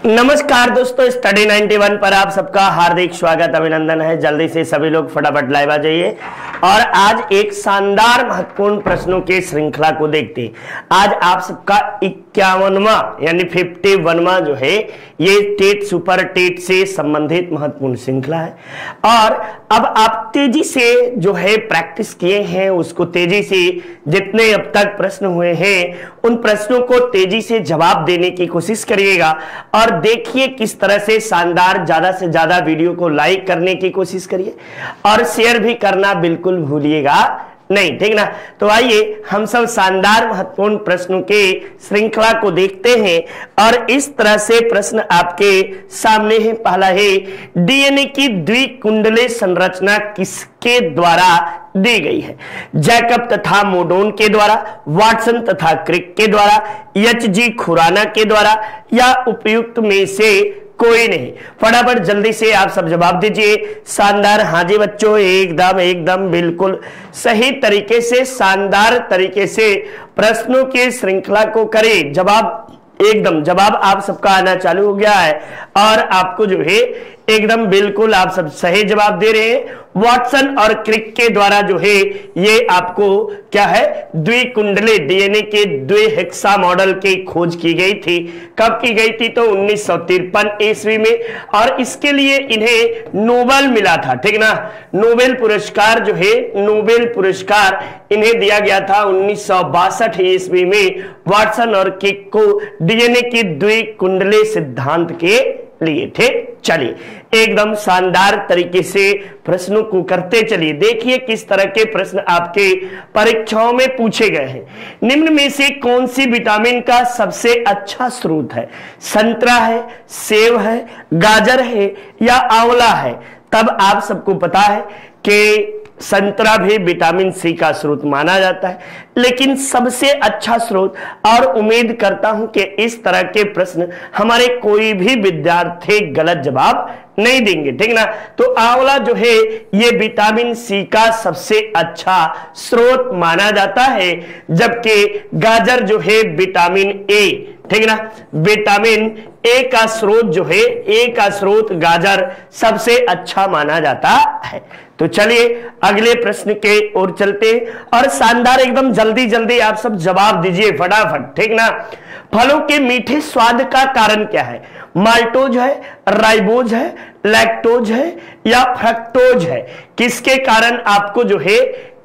नमस्कार दोस्तों, स्टडी 91 पर आप सबका हार्दिक स्वागत अभिनंदन है। जल्दी से सभी लोग फटाफट लाइव आ जाइए और आज एक शानदार महत्वपूर्ण प्रश्नों की श्रृंखला को देखते हैं। आज आप सबका 51वां यानी 51वां जो है ये टेट सुपर टेट से संबंधित महत्वपूर्ण श्रृंखला है और अब आप तेजी से जो है प्रैक्टिस किए हैं उसको तेजी से जितने अब तक प्रश्न हुए हैं उन प्रश्नों को तेजी से जवाब देने की कोशिश करिएगा और देखिए किस तरह से शानदार। ज्यादा से ज्यादा वीडियो को लाइक करने की कोशिश करिए और शेयर भी करना बिल्कुल भूलिएगा नहीं, ठीक ना। तो आइए हम सब शानदार महत्वपूर्ण प्रश्नों के श्रृंखला को देखते हैं और इस तरह से प्रश्न आपके सामने है। पहला है, डीएनए की द्विकुंडलीय संरचना किसके द्वारा दी गई है? जैकब तथा मोडोन के द्वारा, वाटसन तथा क्रिक के द्वारा, एच.जी. खुराना के द्वारा या उपयुक्त में से कोई नहीं। फटाफट जल्दी से आप सब जवाब दीजिए। शानदार, हाँ जी बच्चों, एकदम एकदम बिल्कुल सही तरीके से शानदार तरीके से प्रश्नों की श्रृंखला को करें। जवाब आप सबका आना चालू हो गया है और आपको जो है एकदम बिल्कुल आप सब सही जवाब दे रहे हैं। वाटसन और क्रिक के द्वारा जो है ये आपको क्या है, द्विकुंडलीय डीएनए के द्विहेक्सा मॉडल की खोज की गई थी। कब की गई थी? तो 1953 ईस्वी में और इसके लिए इन्हें नोबेल मिला था, ठीक ना। नोबेल पुरस्कार जो है, नोबेल पुरस्कार इन्हें दिया गया था 1962 ईस्वी में वाटसन और क्रिक को डीएनए की द्विकुंडलीय सिद्धांत के लिए, ठीक। चलिए एकदम शानदार तरीके से प्रश्नों को करते चलिए। देखिए किस तरह के प्रश्न आपके परीक्षाओं में पूछे गए हैं। निम्न में से कौन सी विटामिन का सबसे अच्छा स्रोत है? संतरा है, सेब है, गाजर है या आंवला है? तब आप सबको पता है कि संतरा भी विटामिन सी का स्रोत माना जाता है, लेकिन सबसे अच्छा स्रोत, और उम्मीद करता हूं कि इस तरह के प्रश्न हमारे कोई भी विद्यार्थी गलत जवाब नहीं देंगे, ठीक ना। तो आंवला जो है ये विटामिन सी का सबसे अच्छा स्रोत माना जाता है, जबकि गाजर जो है विटामिन ए, ठीक ना, विटामिन ए का स्रोत जो है, ए का स्रोत गाजर सबसे अच्छा माना जाता है। तो चलिए अगले प्रश्न के ओर चलते और शानदार एकदम जल्दी जल्दी आप सब जवाब दीजिए फटाफट, ठीक ना। फलों के मीठे स्वाद का कारण क्या है? माल्टोज है, राइबोज है, लैक्टोज है या फ्रक्टोज है? किसके कारण आपको जो है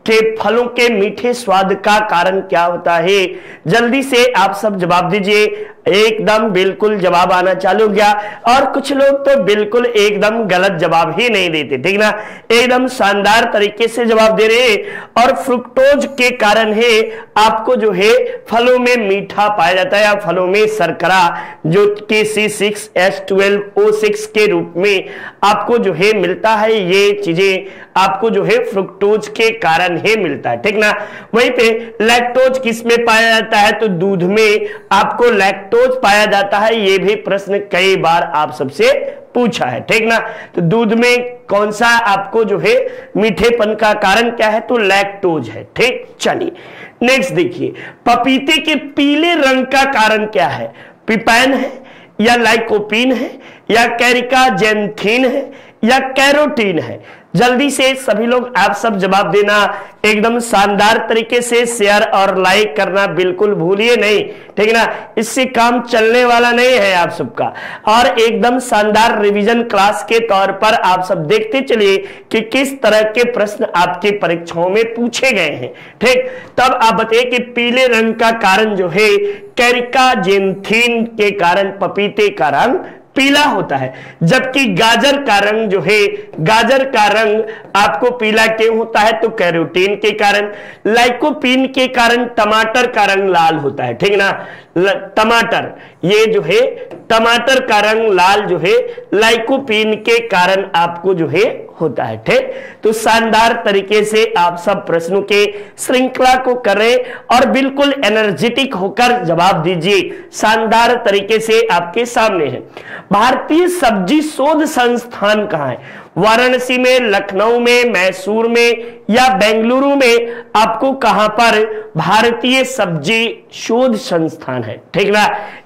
कि फलों के मीठे स्वाद का कारण क्या होता है? जल्दी से आप सब जवाब दीजिए। एकदम बिल्कुल जवाब आना चालू हो गया और कुछ लोग तो बिल्कुल एकदम गलत जवाब ही नहीं देते, ठीक ना। एकदम शानदार तरीके से जवाब दे रहे हैं और फ्रुक्टोज के कारण है आपको जो है फलों में मीठा पाया जाता है या फलों में शर्करा जो कि C6H12O6 के रूप में आपको जो है मिलता है। ये चीजें आपको जो है फ्रुक्टोज के कारण ही मिलता है, ठीक ना। वहीं पे लैक्टोज किस में पाया जाता है? तो दूध में आपको लैक्टोज पाया जाता है। ये भी प्रश्न कई बार आप सबसे पूछा है, ठीक ना। तो दूध में कौन सा आपको जो है मीठेपन का कारण क्या है? तो लैक्टोज है, ठीक। चलिए नेक्स्ट देखिए, पपीते के पीले रंग का कारण क्या है? पिपैन है या लाइकोपीन है या कैरिका जेंथीन है या कैरोटीन है? जल्दी से सभी लोग आप सब जवाब देना। एकदम शानदार तरीके से शेयर और लाइक करना बिल्कुल भूलिए नहीं, ठीक ना। इससे काम चलने वाला नहीं है आप सबका। और एकदम शानदार रिवीजन क्लास के तौर पर आप सब देखते चलिए कि किस तरह के प्रश्न आपके परीक्षाओं में पूछे गए हैं, ठीक। तब आप बताइए कि पीले रंग का कारण जो है कैरिका जेंथीन के कारण पपीते का रंग पीला होता है, जबकि गाजर का रंग जो है, गाजर का रंग आपको पीला क्यों होता है? तो कैरोटीन के कारण। लाइकोपीन के कारण टमाटर का रंग लाल होता है, ठीक ना। टमाटर ये जो है टमाटर का रंग लाल जो है लाइकोपीन के कारण आपको जो है होता है, ठीक। तो शानदार तरीके से आप सब प्रश्नों के श्रृंखला को करें और बिल्कुल एनर्जेटिक होकर जवाब दीजिए। शानदार तरीके से आपके सामने है। भारतीय सब्जी शोध संस्थान कहां है? वाराणसी में, लखनऊ में, मैसूर में या बेंगलुरु में आपको कहां पर भारतीय सब्जी शोध संस्थान है? ठीक ना।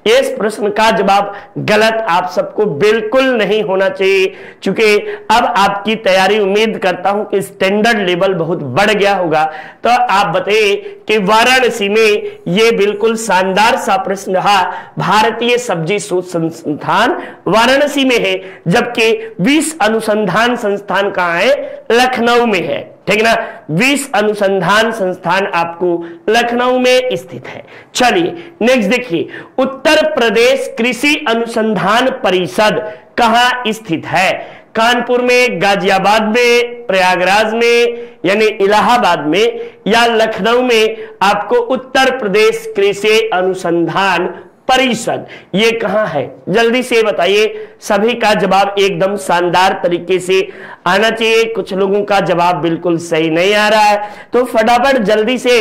इस प्रश्न का जवाब गलत आप सबको बिल्कुल नहीं होना चाहिए, क्योंकि अब आपकी तैयारी उम्मीद करता हूं कि स्टैंडर्ड लेवल बहुत बढ़ गया होगा। तो आप बताइए कि वाराणसी में ये बिल्कुल शानदार सा प्रश्न रहा। भारतीय सब्जी शोध संस्थान वाराणसी में है, जबकि 20 अनुसंधान संस्थान कहां है? लखनऊ में है। ठीक ना। 20 अनुसंधान संस्थान आपको लखनऊ में स्थित है। चलिए नेक्स्ट देखिए, उत्तर प्रदेश कृषि अनुसंधान परिषद कहां स्थित है? कानपुर में, गाजियाबाद में, प्रयागराज में यानी इलाहाबाद में या लखनऊ में? आपको उत्तर प्रदेश कृषि अनुसंधान परिषद ये कहां है? जल्दी से बताइए। सभी का जवाब एकदम शानदार तरीके से आना चाहिए। कुछ लोगों का जवाब बिल्कुल सही नहीं आ रहा है, तो फटाफट जल्दी से।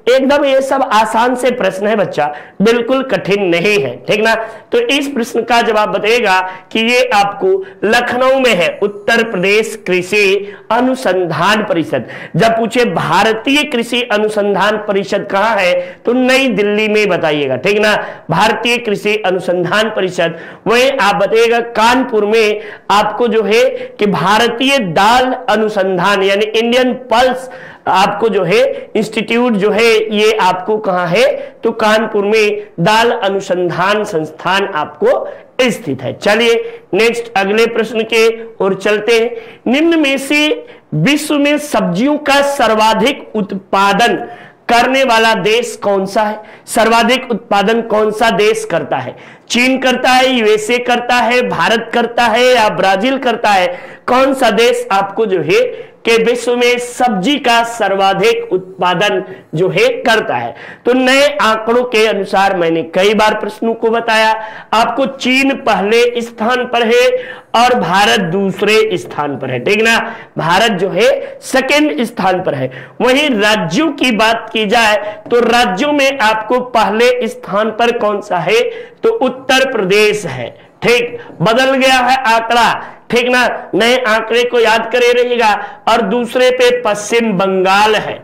एकदम ये सब आसान से प्रश्न है बच्चा, बिल्कुल कठिन नहीं है। ठीक ना। तो इस प्रश्न का जवाब बताएगा कि ये आपको लखनऊ में है, उत्तर प्रदेश कृषि अनुसंधान परिषद। जब पूछे भारतीय कृषि अनुसंधान परिषद कहां है, तो नई दिल्ली में बताइएगा। ठीक ना। भारतीय कृषि अनुसंधान परिषद। वही आप बताइएगा कानपुर में आपको जो है कि भारतीय दाल अनुसंधान यानी इंडियन पल्स आपको जो है इंस्टीट्यूट जो है ये आपको कहां है? तो कानपुर में दाल अनुसंधान संस्थान आपको स्थित है। चलिए नेक्स्ट अगले प्रश्न के ओर चलते हैं। निम्न में से विश्व में सब्जियों का सर्वाधिक उत्पादन करने वाला देश कौन सा है? सर्वाधिक उत्पादन कौन सा देश करता है? चीन करता है, यूएसए करता है, भारत करता है या ब्राजील करता है? कौन सा देश आपको जो है कि विश्व में सब्जी का सर्वाधिक उत्पादन जो है करता है? तो नए आंकड़ों के अनुसार मैंने कई बार प्रश्नों को बताया आपको, चीन पहले स्थान पर है और भारत दूसरे स्थान पर है। ठीक ना। भारत जो है सेकंड स्थान पर है। वहीं राज्यों की बात की जाए तो राज्यों में आपको पहले स्थान पर कौन सा है? तो उत्तर प्रदेश है। ठीक, बदल गया है आंकड़ा। ठीक ना। नए आंकड़े को याद करे रहिएगा। और दूसरे पे पश्चिम बंगाल है।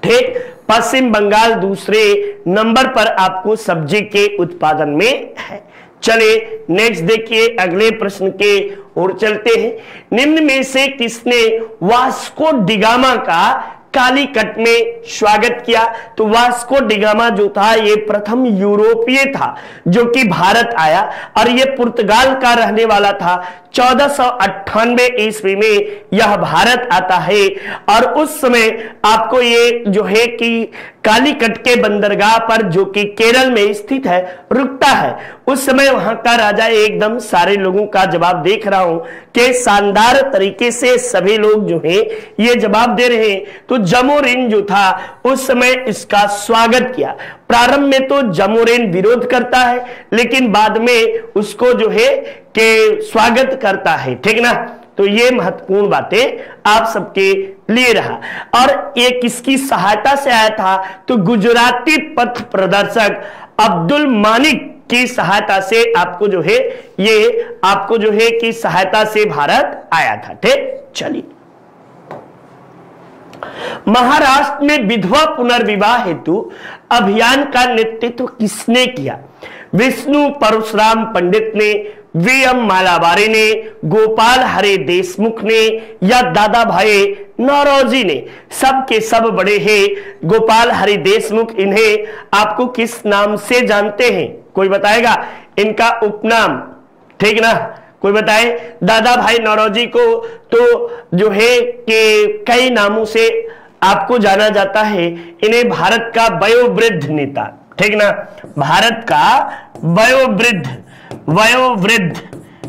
ठीक, पश्चिम बंगाल दूसरे नंबर पर आपको सब्जी के उत्पादन में है। चलिए नेक्स्ट देखिए, अगले प्रश्न के ओर चलते हैं। निम्न में से किसने वास्को डिगामा का कालीकट में स्वागत किया? तो वास्को डिगामा जो था ये प्रथम यूरोपीय था जो कि भारत आया और ये पुर्तगाल का रहने वाला था। 1498 ईस्वी में यह भारत आता है और उस समय आपको ये जो है कि कालीकट के बंदरगाह पर जो कि केरल में स्थित है रुकता है। उस समय वहां का राजा, एकदम सारे लोगों का जवाब देख रहा हूं कि शानदार तरीके से सभी लोग जो है ये जवाब दे रहे हैं। तो जमोरिन जो था उस समय इसका स्वागत किया। प्रारंभ में तो जमोरिन विरोध करता है लेकिन बाद में उसको जो है कि स्वागत करता है। ठीक ना। तो ये महत्वपूर्ण बातें आप सबके लिए रहा। और ये किसकी सहायता से आया था? तो गुजराती पथ प्रदर्शक अब्दुल मालिक की सहायता से आपको जो है ये आपको जो है कि सहायता से भारत आया था। ठीक, चलिए महाराष्ट्र में विधवा पुनर्विवाह हेतु अभियान का नेतृत्व किसने किया? विष्णु परशुराम पंडित ने, वीएम मालावारे ने, गोपाल हरे देशमुख ने या दादा भाई नौरोजी ने? सब के सब बड़े हैं गोपाल हरि देशमुख। इन्हें आपको किस नाम से जानते हैं? कोई बताएगा इनका उपनाम? ठीक ना, कोई बताए? दादा भाई नौरोजी को तो जो है कि कई नामों से आपको जाना जाता है। इन्हें भारत का वयोवृद्ध नेता, ठीक ना, भारत का वयोवृद्ध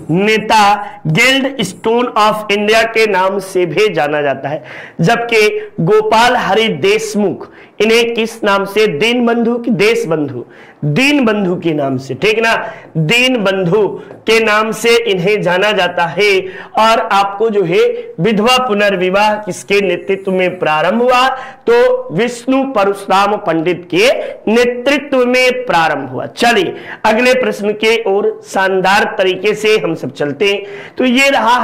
नेता गिल्ड स्टोन ऑफ इंडिया के नाम से भी जाना जाता है। जबकि गोपाल हरि देशमुख इन्हें किस नाम से, दीन बंधु की देश बंधु, दीन बंधु के नाम से, ठीक ना, दीन बंधु के नाम से इन्हें जाना जाता है। और आपको जो है विधवा पुनर्विवाह किसके नेतृत्व में प्रारंभ हुआ, तो विष्णु परशुराम पंडित के नेतृत्व में प्रारंभ हुआ। चलिए अगले प्रश्न के ओर शानदार तरीके से हम सब चलते हैं। तो ये रहा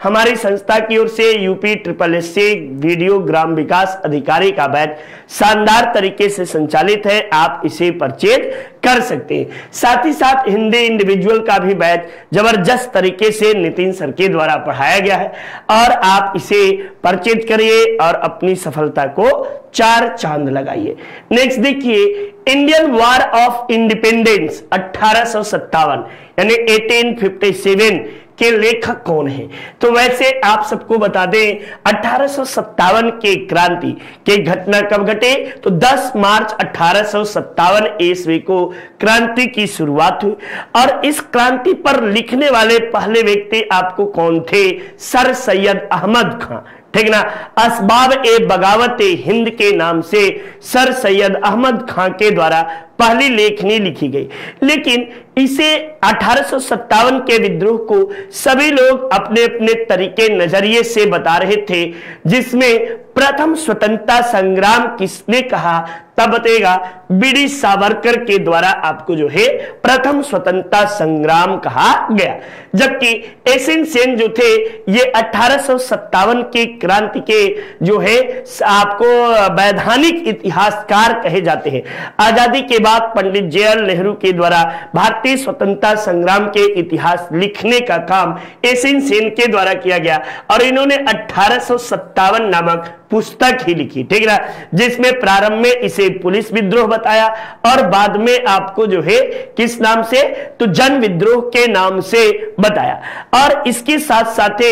हमारी संस्था की ओर से यूपी SSSC वीडियो ग्राम विकास अधिकारी का बैच शानदार तरीके से संचालित है, आप इसे परचेज कर सकते हैं। साथ ही साथ हिंदी इंडिविजुअल का भी बैच जबरदस्त तरीके से नितिन सर के द्वारा पढ़ाया गया है और आप इसे परचेज करिए और अपनी सफलता को 4 चांद लगाइए। नेक्स्ट देखिए, इंडियन वॉर ऑफ इंडिपेंडेंस 1857 यानी 1857 के लेखक कौन है। तो वैसे आप सबको बता दें 1857 के क्रांति के घटना कब घटे, तो 10 मार्च 1857 ईस्वी को क्रांति की शुरुआत हुई। और इस क्रांति पर लिखने वाले पहले व्यक्ति आपको कौन थे, सर सैयद अहमद खां, ठीक ना। असबाब ए बगावत हिंद के नाम से सर सैयद अहमद खां के द्वारा पहली लेखनी लिखी गई। लेकिन इसे 1857 के विद्रोह को सभी लोग अपने अपने तरीके नजरिए से बता रहे थे, जिसमें प्रथम स्वतंत्रता संग्राम किसने कहा तब बतेगा, बीडी सावरकर के द्वारा आपको जो है प्रथम स्वतंत्रता संग्राम कहा गया। जबकि एसएन सेन जो थे ये 1857 की क्रांति के जो है आपको वैधानिक इतिहासकार कहे जाते हैं। आजादी के बाद पंडित जवाहरलाल नेहरू के द्वारा भारतीय स्वतंत्रता संग्राम के इतिहास लिखने का काम एसएन सेन के द्वारा किया गया और इन्होंने 1857 नामक पुस्तक ही लिखी, ठीक ना, जिसमें प्रारंभ में इसे पुलिस विद्रोह बताया और बाद में आपको जो है किस नाम से, तो जन विद्रोह के नाम से बताया। और इसके साथ साथ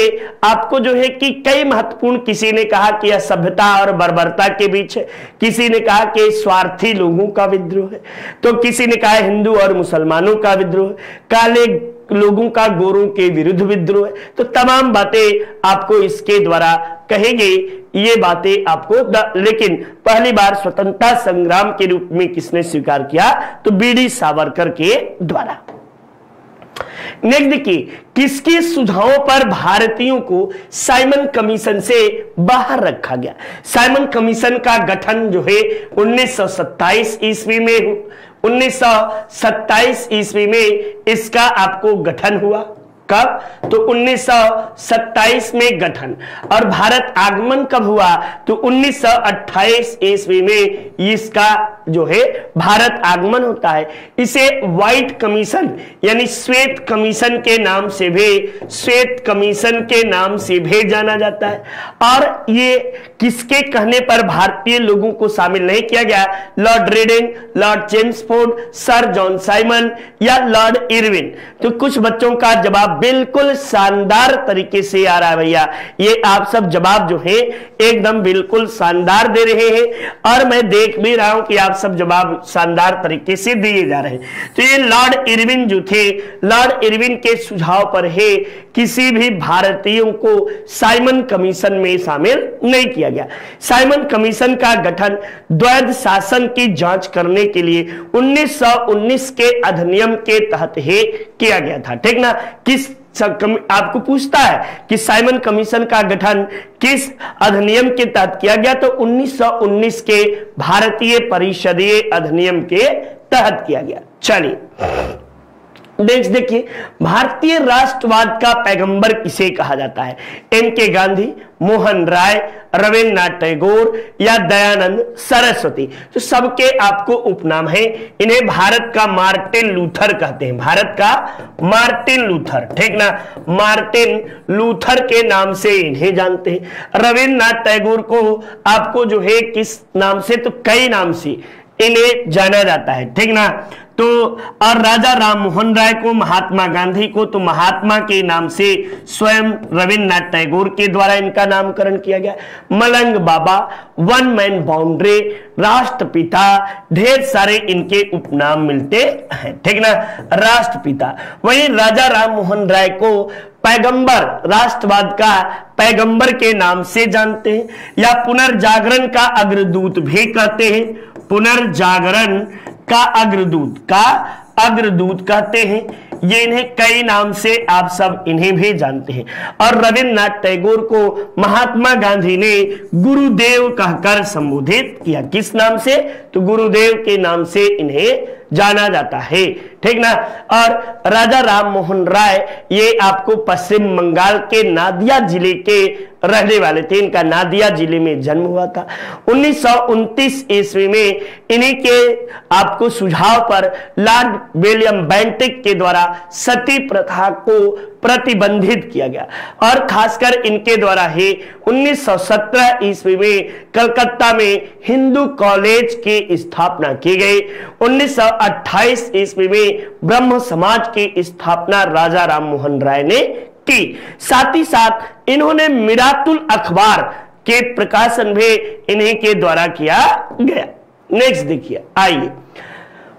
आपको जो है कि कई महत्वपूर्ण, किसी ने कहा कि यह सभ्यता और बर्बरता के बीच है, किसी ने कहा कि स्वार्थी लोगों का विद्रोह है, तो किसी ने कहा हिंदू और मुसलमानों का विद्रोह, काले लोगों का गोरों के विरुद्ध विद्रोह है। तो तमाम बातें आपको इसके द्वारा कहेंगे, ये बातें आपको लेकिन पहली बार स्वतंत्रता संग्राम के रूप में किसने स्वीकार किया, तो बीडी सावरकर के द्वारा। नेक्स्ट देखिए, किसके सुझावों पर भारतीयों को साइमन कमीशन से बाहर रखा गया। साइमन कमीशन का गठन जो है 1927 ईस्वी में 1927 ईस्वी में इसका आपको गठन हुआ। कब, तो 1927 में गठन। और भारत आगमन कब हुआ, तो 1928 ईस्वी में इसका जो है भारत आगमन होता है। इसे व्हाइट कमीशन यानी श्वेत कमीशन के नाम से भी, श्वेत कमीशन के नाम से भी जाना जाता है। और ये किसके कहने पर भारतीय लोगों को शामिल नहीं किया गया, Lord Reading, Lord Chelmsford, sir John Simon या लॉर्ड इरविन। तो कुछ बच्चों का जवाब बिल्कुल शानदार तरीके से आ रहा है भैया, ये आप सब जवाब जो है एकदम बिल्कुल शानदार दे रहे हैं और मैं देख भी रहा हूं कि आप सब जवाब शानदार तरीके से दिए जा रहे हैं। तो ये लॉर्ड इरविन जो थे, लॉर्ड इरविन के सुझाव पर है किसी भी भारतीयों को साइमन कमीशन में शामिल नहीं किया गया। साइमन कमीशन का गठन द्वैध शासन की जांच करने के लिए 1919 के अधिनियम के तहत ही किया गया था, ठीक ना। किस आपको पूछता है कि साइमन कमीशन का गठन किस अधिनियम के तहत किया गया, तो 1919 के भारतीय परिषदीय अधिनियम के तहत किया गया। चलिए नेक्स्ट देखिए, भारतीय राष्ट्रवाद का पैगंबर किसे कहा जाता है, एम.के. गांधी, मोहन राय, रविन्द्रनाथ टैगोर या दयानंद सरस्वती। तो सबके आपको उपनाम है। इन्हें भारत का मार्टिन लूथर कहते हैं, भारत का मार्टिन लूथर, ठीक ना, मार्टिन लूथर के नाम से इन्हें जानते हैं। रविन्द्रनाथ टैगोर को आपको जो है किस नाम से, तो कई नाम से इन्हें जाना जाता है, ठीक ना। तो और राजा राम मोहन राय को, महात्मा गांधी को तो महात्मा के नाम से स्वयं रविन्द्रनाथ टैगोर के द्वारा इनका नामकरण किया गया। मलंग बाबा, वन मैन बाउंड्री, राष्ट्रपिता, ढेर सारे इनके उपनाम मिलते हैं, ठीक ना, राष्ट्रपिता। वहीं राजा राम मोहन राय को पैगंबर, राष्ट्रवाद का पैगंबर के नाम से जानते हैं, या पुनर्जागरण का अग्रदूत भी कहते हैं, पुनर्जागरण का अग्रदूत कहते हैं। ये इन्हें कई नाम से आप सब इन्हें भी जानते हैं। और रविन्द्रनाथ टैगोर को महात्मा गांधी ने गुरुदेव कहकर संबोधित किया। किस नाम से? तो गुरुदेव के नाम से इन्हें जाना जाता है, ठीक ना। और राजा राम मोहन राय, ये आपको पश्चिम बंगाल के नादिया जिले के रहने वाले थे। इनका नादिया जिले में जन्म हुआ था। 1929 ईस्वी में इन्हीं के आपको सुझाव पर लॉर्ड विलियम बेंटिक के द्वारा सती प्रथा को प्रतिबंधित किया गया, और खासकर इनके द्वारा ही 1917 ईस्वी में कलकत्ता में हिंदू कॉलेज की स्थापना की गई। 1928 ईस्वी में ब्रह्म समाज की स्थापना राजा राम मोहन राय ने की। साथ ही साथ इन्होंने मिरातुल अखबार के प्रकाशन भी इन्हीं के द्वारा किया गया। नेक्स्ट देखिए, आइए,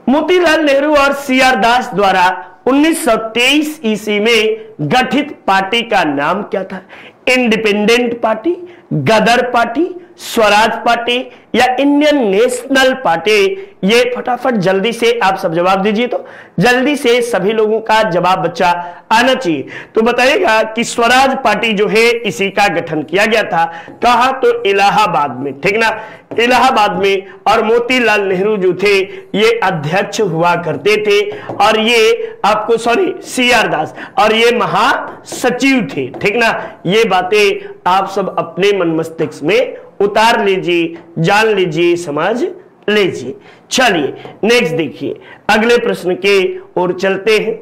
मोतीलाल नेहरू और सीआर दास द्वारा 1923 ईस्वी में गठित पार्टी का नाम क्या था? इंडिपेंडेंट पार्टी, गदर पार्टी, स्वराज पार्टी या इंडियन नेशनल पार्टी? ये फटाफट जल्दी से आप सब जवाब दीजिए। तो जल्दी से सभी लोगों का जवाब बच्चा आना चाहिए। तो बताइएगा कि स्वराज पार्टी जो है इसी का गठन किया गया था। कहा? तो इलाहाबाद में, ठीक ना, इलाहाबाद में। और मोतीलाल नेहरू जो थे ये अध्यक्ष हुआ करते थे, और ये आपको सीआर दास, और ये महासचिव थे, ठीक ना। ये बातें आप सब अपने मन मस्तिष्क में उतार लीजिए, जान लीजिए, समझ लीजिए। चलिए नेक्स्ट देखिए, अगले प्रश्न के ओर चलते हैं।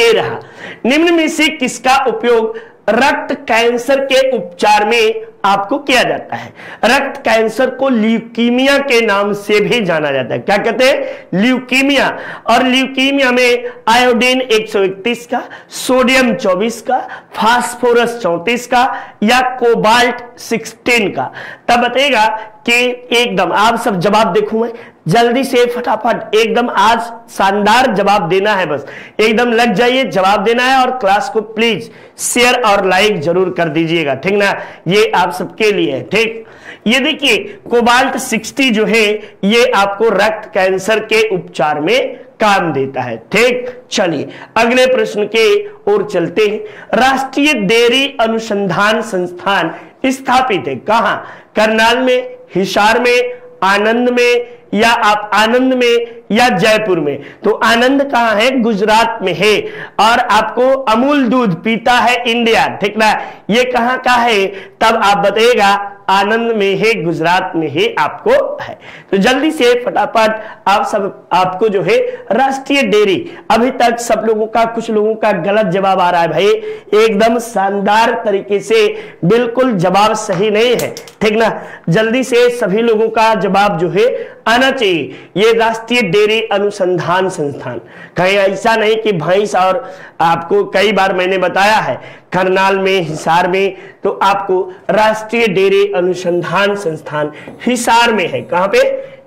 ये रहा, निम्न में से किसका उपयोग रक्त कैंसर के उपचार में आपको किया जाता है? रक्त कैंसर को ल्यूकीमिया के नाम से भी जाना जाता है। क्या कहते हैं? ल्यूकीमिया। और ल्यूकीमिया में आयोडीन 131 का, सोडियम 24 का, फास्फोरस 34 का या कोबाल्ट 16 का। तब बताएगा कि एकदम आप सब जवाब देखूं मैं, जल्दी से फटाफट एकदम आज शानदार जवाब देना है, बस एकदम लग जाइए, जवाब देना है। और क्लास को प्लीज शेयर और लाइक जरूर कर दीजिएगा, ठीक ना, ये आप सबके लिए है, ठीक। ये देखिए, कोबाल्ट 60 जो है ये आपको रक्त कैंसर के उपचार में काम देता है, ठीक। चलिए अगले प्रश्न के ओर चलते हैं। राष्ट्रीय डेयरी अनुसंधान संस्थान स्थापित है कहां? करनाल में, हिसार में, आनंद में, या आप आनंद में या जयपुर में? तो आनंद कहां है? गुजरात में है। और आपको अमूल दूध पीता है इंडिया, ठीक ना, ये कहां का है? तब आप बताइएगा, आनंद में है, गुजरात में है, आपको है। तो जल्दी से फटाफट आप सब, आपको जो है राष्ट्रीय डेयरी, अभी तक सब लोगों का, कुछ लोगों का गलत जवाब आ रहा है भाई, एकदम शानदार तरीके से बिल्कुल जवाब सही नहीं है, ठीक ना। जल्दी से सभी लोगों का जवाब जो है आना चाहिए। ये राष्ट्रीय डेयरी अनुसंधान संस्थान, कहीं ऐसा नहीं कि भैंस, और आपको कई बार मैंने बताया है करनाल में, हिसार में, तो आपको राष्ट्रीय डेयरी अनुसंधान संस्थान हिसार में है। कहां पे?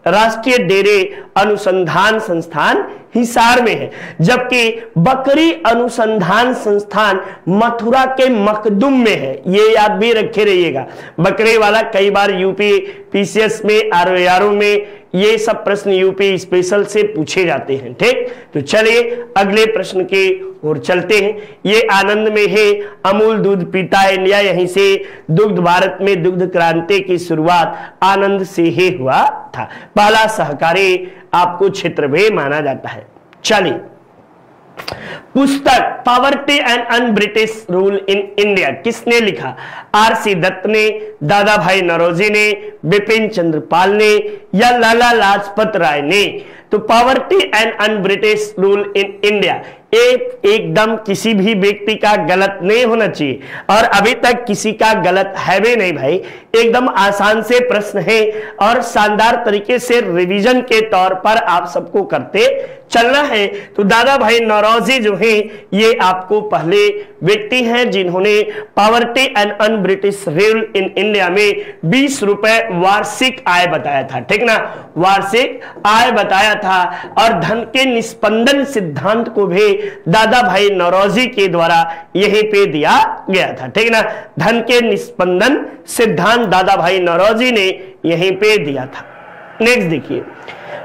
राष्ट्रीय डेयरी अनुसंधान संस्थान हिसार में है। जबकि बकरी अनुसंधान संस्थान मथुरा के मखदुम में है। ये याद भी रखे रहिएगा, बकरी वाला कई बार यूपी पीसीएस में, आरओआरओ में ये सब प्रश्न यूपी स्पेशल से पूछे जाते हैं, ठीक। तो चलिए अगले प्रश्न के ओर चलते हैं। ये आनंद में है, अमूल दूध पीता है इंडिया, यहीं से दुग्ध भारत में दुग्ध क्रांति की शुरुआत आनंद से ही हुआ था। पहला सहकारी आपको क्षेत्र भी माना जाता है। चलिए, पुस्तक poverty and un British rule in India किसने लिखा? आरसी दत्त ने, दादा भाई नौरोजी ने, बिपिन चंद्र पाल ने या लाला लाजपत राय ने? तो poverty and un British rule in India एकदम किसी भी व्यक्ति का गलत नहीं होना चाहिए, और अभी तक किसी का गलत है भी नहीं भाई। एकदम आसान से प्रश्न है और शानदार तरीके से रिवीजन के तौर पर आप सबको करते चलना है। तो दादा भाई नौरोजी जो है ये आपको पहले व्यक्ति हैं जिन्होंने poverty and un British rule in India में 20 रुपए वार्षिक आय बताया था, ठीक ना, वार्षिक आय बताया था। और धन के निस्पंदन सिद्धांत को भी दादा भाई नौरोजी के द्वारा यहीं पे दिया गया था, ठीक ना। धन के निस्पंदन सिद्धांत दादा भाई नौरोजी ने यहीं पे दिया था। नेक्स्ट देखिए,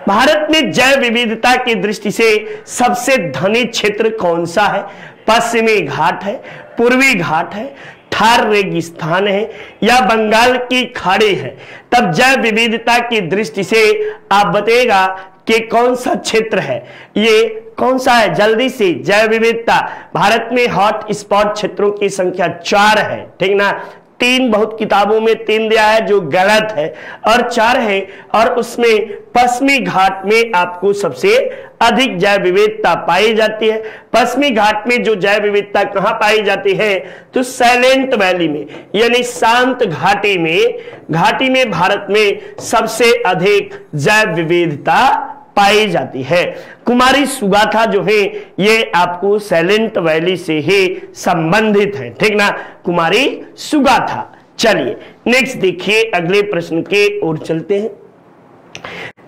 भारत में जैव विविधता की दृष्टि से सबसे धनी क्षेत्र कौन सा है? पश्चिमी घाट है, पूर्वी घाट है, थार रेगिस्तान है या बंगाल की खाड़ी है? तब जैव विविधता की दृष्टि से आप बताइएगा कि कौन सा क्षेत्र है, ये कौन सा है? जल्दी से, जैव विविधता भारत में हॉट स्पॉट क्षेत्रों की संख्या 4 है, ठीक ना। 3 बहुत किताबों में 3 दिया है जो गलत है, और 4 है, और उसमें पश्चिमी घाट में आपको सबसे अधिक जैव विविधता पाई जाती है। पश्चिमी घाट में जो जैव विविधता कहां पाई जाती है? तो साइलेंट वैली में, यानी शांत घाटी में भारत में सबसे अधिक जैव विविधता पाई जाती है। कुमारी सुगाथा जो है ये आपको साइलेंट वैली से ही संबंधित है, ठीक ना, कुमारी सुगाथा। चलिए नेक्स्ट देखिए, अगले प्रश्न के ओर चलते हैं।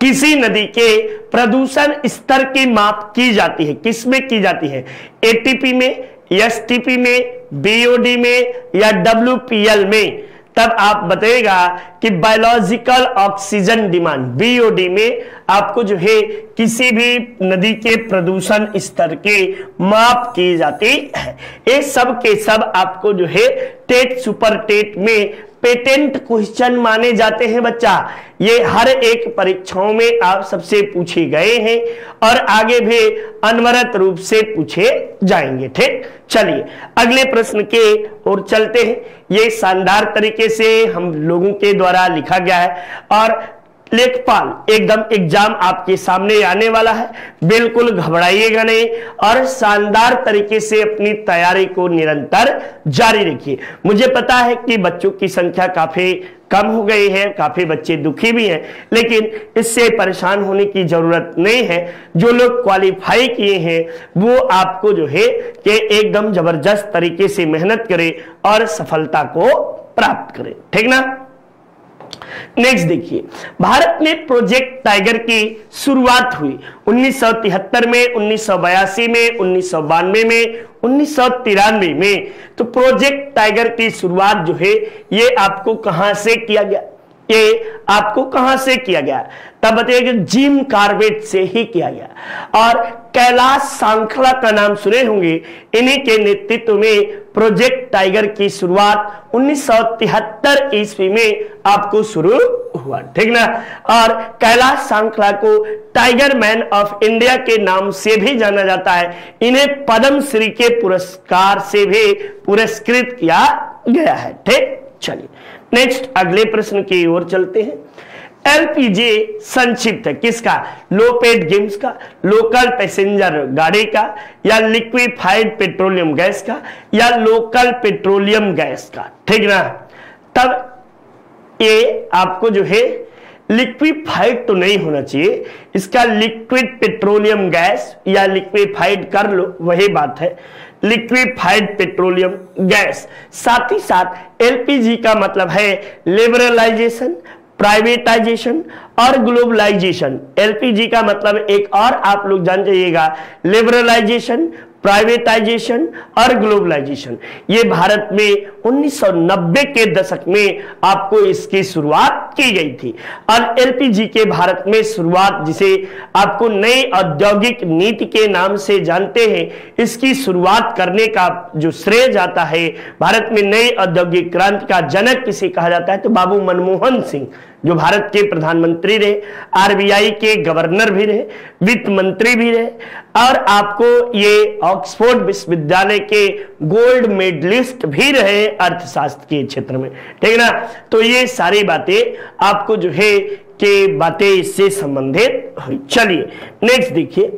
किसी नदी के प्रदूषण स्तर की माप की जाती है, किसमें की जाती है? एटीपी में, एसटीपी में, बीओडी में या डब्ल्यूपीएल में? तब आप बताइएगा कि बायोलॉजिकल ऑक्सीजन डिमांड, बीओडी में आपको जो है किसी भी नदी के प्रदूषण स्तर की माप की जाती है। ये सब के सब आपको जो है टेट सुपर टेट में पेटेंट क्वेश्चन माने जाते हैं बच्चा। ये हर एक परीक्षाओं में आप सबसे पूछे गए हैं और आगे भी अनवरत रूप से पूछे जाएंगे, ठीक। चलिए अगले प्रश्न के ओर चलते हैं। ये शानदार तरीके से हम लोगों के द्वारा लिखा गया है और लेखपाल एकदम एग्जाम आपके सामने आने वाला है, बिल्कुल घबराइएगा नहीं और शानदार तरीके से अपनी तैयारी को निरंतर जारी रखिए। मुझे पता है कि बच्चों की संख्या काफी कम हो गई है, काफी बच्चे दुखी भी हैं, लेकिन इससे परेशान होने की जरूरत नहीं है। जो लोग क्वालिफाई किए हैं वो आपको जो है कि एकदम जबरदस्त तरीके से मेहनत करें और सफलता को प्राप्त करें, ठीक ना। नेक्स्ट देखिए, भारत में प्रोजेक्ट टाइगर की शुरुआत हुई 1973 में, 1982 में, 1992 में, 1993 में। तो प्रोजेक्ट टाइगर की शुरुआत जो है ये आपको कहां से किया गया? ये आपको कहां से किया गया? तब बताइए, जिम कॉर्बेट से ही किया गया। और कैलाश सांखला का नाम सुने होंगे, इन्हीं के नेतृत्व में प्रोजेक्ट टाइगर की शुरुआत 1973 ईस्वी में आपको शुरू हुआ, ठीक ना। और कैलाश सांखला को टाइगर मैन ऑफ इंडिया के नाम से भी जाना जाता है। इन्हें पद्मश्री के पुरस्कार से भी पुरस्कृत किया गया है, ठीक। चलिए नेक्स्ट अगले प्रश्न की ओर चलते हैं। एलपीजी संक्षिप्त है किसका? लोपेट गेम्स का, लोकल पैसेंजर गाड़ी का, या लिक्विफाइड पेट्रोलियम गैस का, या लोकल पेट्रोलियम गैस का, ठीक ना। तब ये आपको जो है लिक्विफाइड तो नहीं होना चाहिए, इसका लिक्विड पेट्रोलियम गैस या लिक्विफाइड कर लो, वही बात है, लिक्विफाइड पेट्रोलियम गैस। साथ ही साथ एलपीजी का मतलब है लिबरलाइजेशन, प्राइवेटाइजेशन और ग्लोबलाइजेशन। एलपीजी का मतलब एक और आप लोग जान जाइएगा, लिबरलाइजेशन, प्राइवेटाइजेशन और ग्लोबलाइजेशन। ये भारत में 1990 के दशक में आपको इसकी शुरुआत की गई थी। और एलपीजी के भारत में शुरुआत, जिसे आपको नई औद्योगिक नीति के नाम से जानते हैं, इसकी शुरुआत करने का जो श्रेय जाता है भारत में नई औद्योगिक क्रांति का जनक किसे कहा जाता है? तो बाबू मनमोहन सिंह, जो भारत के प्रधानमंत्री रहे, आरबीआई के गवर्नर भी रहे, वित्त मंत्री भी रहे, और आपको ये ऑक्सफोर्ड विश्वविद्यालय के गोल्ड मेडलिस्ट भी रहे अर्थशास्त्र के क्षेत्र में, ठीक ना। तो ये सारी बातें आपको जो है कि बातें इससे संबंधित हुई। चलिए नेक्स्ट देखिए,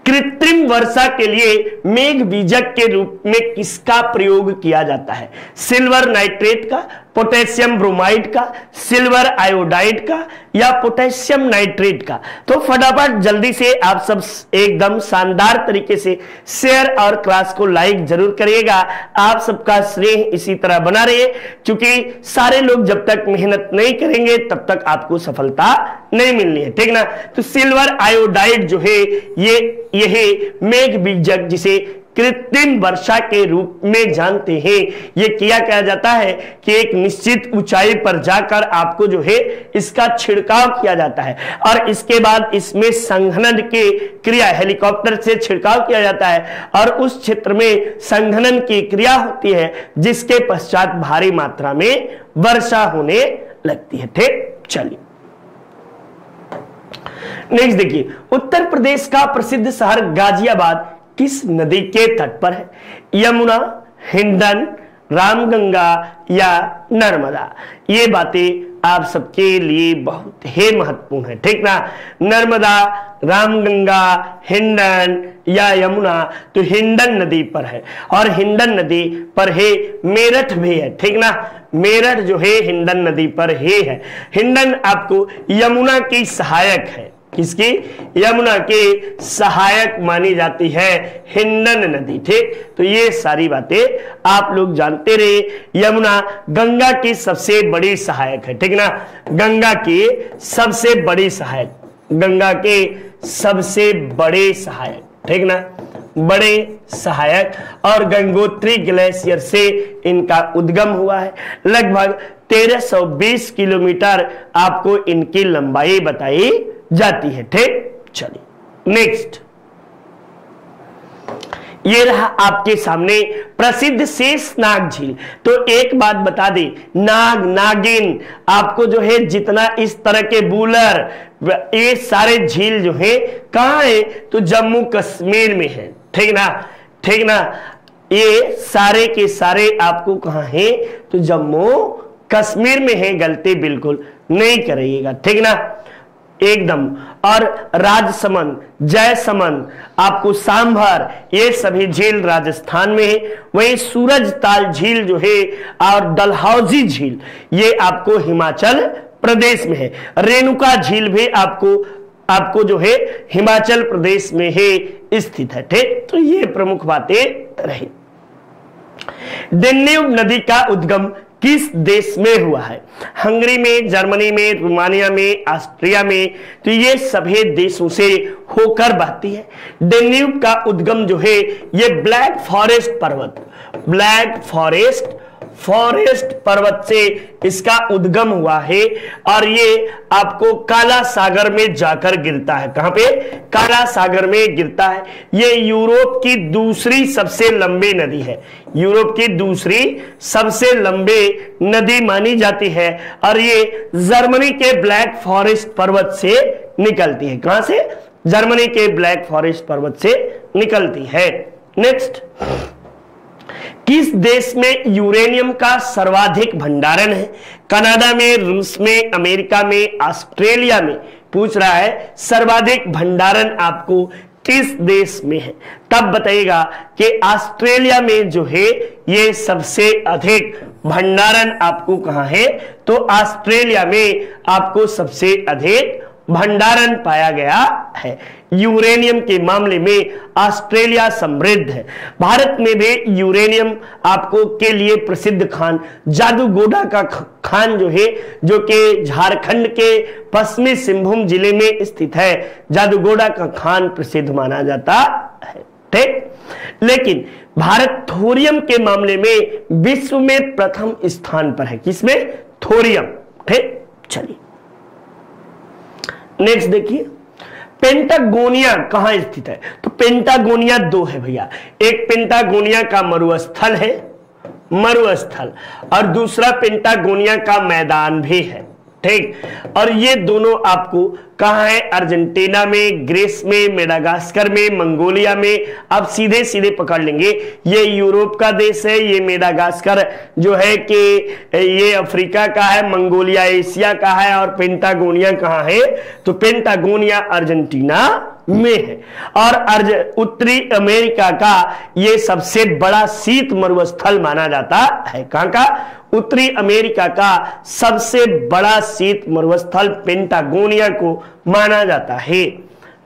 कृत्रिम वर्षा के लिए मेघ बीजक के रूप में किसका प्रयोग किया जाता है? सिल्वर नाइट्रेट का, पोटेशियम ब्रोमाइड का, सिल्वर आयोडाइड का, या पोटेशियम नाइट्रेट का? तो फटाफट जल्दी से आप सब एकदम शानदार तरीके से शेयर और क्लास को लाइक जरूर करिएगा। आप सबका श्रेय इसी तरह बना रहे, क्योंकि सारे लोग जब तक मेहनत नहीं करेंगे तब तक आपको सफलता नहीं मिलनी है, ठीक ना। तो सिल्वर आयोडाइड जो है ये यही मेघ बीजक जिसे कृत्रिम वर्षा के रूप में जानते हैं, ये किया क्या जाता है कि एक निश्चित ऊंचाई पर जाकर आपको जो है इसका छिड़काव किया जाता है और इसके बाद इसमें संघनन की क्रिया, हेलीकॉप्टर से छिड़काव किया जाता है और उस क्षेत्र में संघनन की क्रिया होती है जिसके पश्चात भारी मात्रा में वर्षा होने लगती है। ठीक, चलिए नेक्स्ट देखिए, उत्तर प्रदेश का प्रसिद्ध शहर गाजियाबाद किस नदी के तट पर है? यमुना, हिंडन, रामगंगा या नर्मदा? ये बातें आप सबके लिए बहुत ही महत्वपूर्ण है। ठीक ना, नर्मदा, रामगंगा, हिंडन या यमुना? तो हिंडन नदी पर है और हिंडन नदी पर है मेरठ भी है। ठीक ना, मेरठ जो है हिंडन नदी पर ही है। हिंडन आपको यमुना की सहायक है। किसकी? यमुना की सहायक मानी जाती है हिंडन नदी। ठीक, तो ये सारी बातें आप लोग जानते रहे। यमुना गंगा की सबसे बड़ी सहायक है। ठीक ना, गंगा की सबसे बड़ी सहायक, गंगा के सबसे बड़े सहायक। ठीक ना, बड़े सहायक, और गंगोत्री ग्लेशियर से इनका उद्गम हुआ है। लगभग 1320 किलोमीटर आपको इनकी लंबाई बताई जाती है। ठीक, चलिए नेक्स्ट, ये रहा आपके सामने प्रसिद्ध शेषनाग झील। तो एक बात बता दें, नाग, नागिन, आपको जो है जितना इस तरह के बूलर, ये सारे झील जो है कहाँ है? तो जम्मू कश्मीर में है। ठीक ना, ठीक ना, ये सारे के सारे आपको कहाँ है? तो जम्मू कश्मीर में है। गलती बिल्कुल नहीं करिएगा। ठीक ना, एकदम। और राजसमंद, जयसमंद, आपको सांभर, ये सभी झील राजस्थान में है। वहीं सूरजताल झील जो है और डलहौजी झील ये आपको हिमाचल प्रदेश में है। रेणुका झील भी आपको जो है हिमाचल प्रदेश में है स्थित है। ठीक, तो ये प्रमुख बातें रही। डेन्यूब नदी का उद्गम किस देश में हुआ है? हंगरी में, जर्मनी में, रोमानिया में, ऑस्ट्रिया में? तो ये सभी देशों से होकर बहती है। डेन्यूब का उद्गम जो है ये ब्लैक फॉरेस्ट पर्वत से इसका उद्गम हुआ है और ये आपको काला सागर में जाकर गिरता है। कहां पे? काला सागर में गिरता है। ये यूरोप की दूसरी सबसे लंबी नदी है। यूरोप की दूसरी सबसे लंबी नदी मानी जाती है और ये जर्मनी के ब्लैक फॉरेस्ट पर्वत से निकलती है। कहां से? जर्मनी के ब्लैक फॉरेस्ट पर्वत से निकलती है। नेक्स्ट, किस देश में यूरेनियम का सर्वाधिक भंडारण है? कनाडा में, रूस में, अमेरिका में, ऑस्ट्रेलिया में? पूछ रहा है सर्वाधिक भंडारण आपको किस देश में है। तब बताइएगा कि ऑस्ट्रेलिया में जो है ये सबसे अधिक भंडारण आपको कहां है? तो ऑस्ट्रेलिया में आपको सबसे अधिक भंडारण पाया गया है। यूरेनियम के मामले में ऑस्ट्रेलिया समृद्ध है। भारत में भी यूरेनियम आपको के लिए प्रसिद्ध खान जादूगोड़ा का खान जो है, जो कि झारखंड के पश्चिमी सिंहभूम जिले में स्थित है। जादूगोड़ा का खान प्रसिद्ध माना जाता है। ठीक, लेकिन भारत थोरियम के मामले में विश्व में प्रथम स्थान पर है। किसमें? थोरियम। ठीक, चलिए नेक्स्ट देखिए, पेंटागोनिया कहां स्थित है? तो पेंटागोनिया दो है भैया। एक पेंटागोनिया का मरुस्थल है, मरुस्थल, और दूसरा पेंटागोनिया का मैदान भी है। ठीक, और ये दोनों आपको कहां है? अर्जेंटीना में, ग्रीस में, मेडागास्कर में, मंगोलिया में। आप सीधे सीधे पकड़ लेंगे, ये यूरोप का देश है, ये मेडागास्कर जो है कि ये अफ्रीका का है, मंगोलिया एशिया का है, और पेंटागोनिया कहां है? तो पेंटागोनिया अर्जेंटीना में है। और उत्तरी अमेरिका का ये सबसे बड़ा शीत मरुस्थल माना जाता है। कहां का? उत्तरी अमेरिका का सबसे बड़ा शीत मरुस्थल पेंटागोनिया को माना जाता है।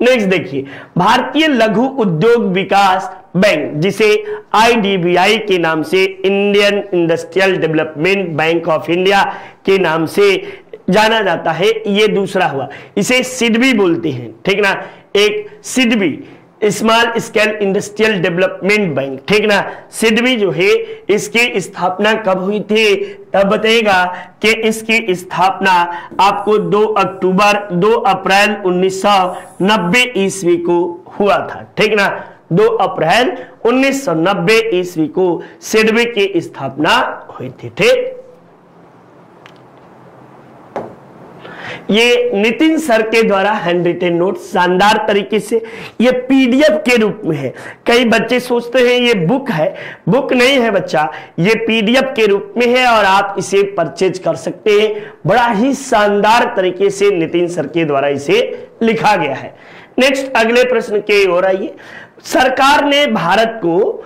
नेक्स्ट देखिए, भारतीय लघु उद्योग विकास बैंक, जिसे IDBI के नाम से, Indian industrial development bank of India के नाम से जाना जाता है, ये दूसरा हुआ। इसे सिडबी बोलते हैं। ठीक ना, एक SIDBI, small scale industrial development bank, ठीक ना। सिडबी जो है इसकी स्थापना कब हुई थी, तब बताइएगा कि इसकी स्थापना आपको 2 अप्रैल 1990 ईस्वी को हुआ था, ठीक ना। 2 अप्रैल 1990 ईस्वी को सिडबी की स्थापना हुई थी, ठीक। ये नितिन सर के द्वारा हैंड रिटेन नोट शानदार तरीके से ये पीडीएफ के रूप में है। कई बच्चे सोचते हैं ये बुक है, बुक नहीं है बच्चा, ये पीडीएफ के रूप में है और आप इसे परचेज कर सकते हैं। बड़ा ही शानदार तरीके से नितिन सर के द्वारा इसे लिखा गया है। नेक्स्ट अगले प्रश्न के ओर आइए। सरकार ने भारत को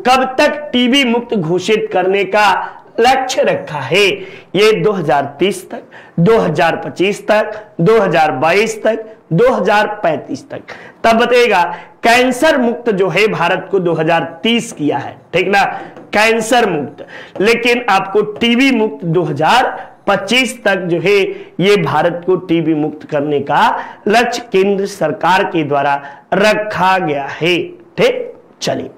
कब तक टीबी मुक्त घोषित करने का लक्ष्य रखा है? ये 2030 तक, 2025 तक, 2022 तक, 2035 तक। तब बताइएगा कैंसर मुक्त जो है भारत को 2030 किया है, ठीक ना, कैंसर मुक्त। लेकिन आपको टीबी मुक्त 2025 तक जो है ये भारत को टीबी मुक्त करने का लक्ष्य केंद्र सरकार के द्वारा रखा गया है, ठीक। चलिए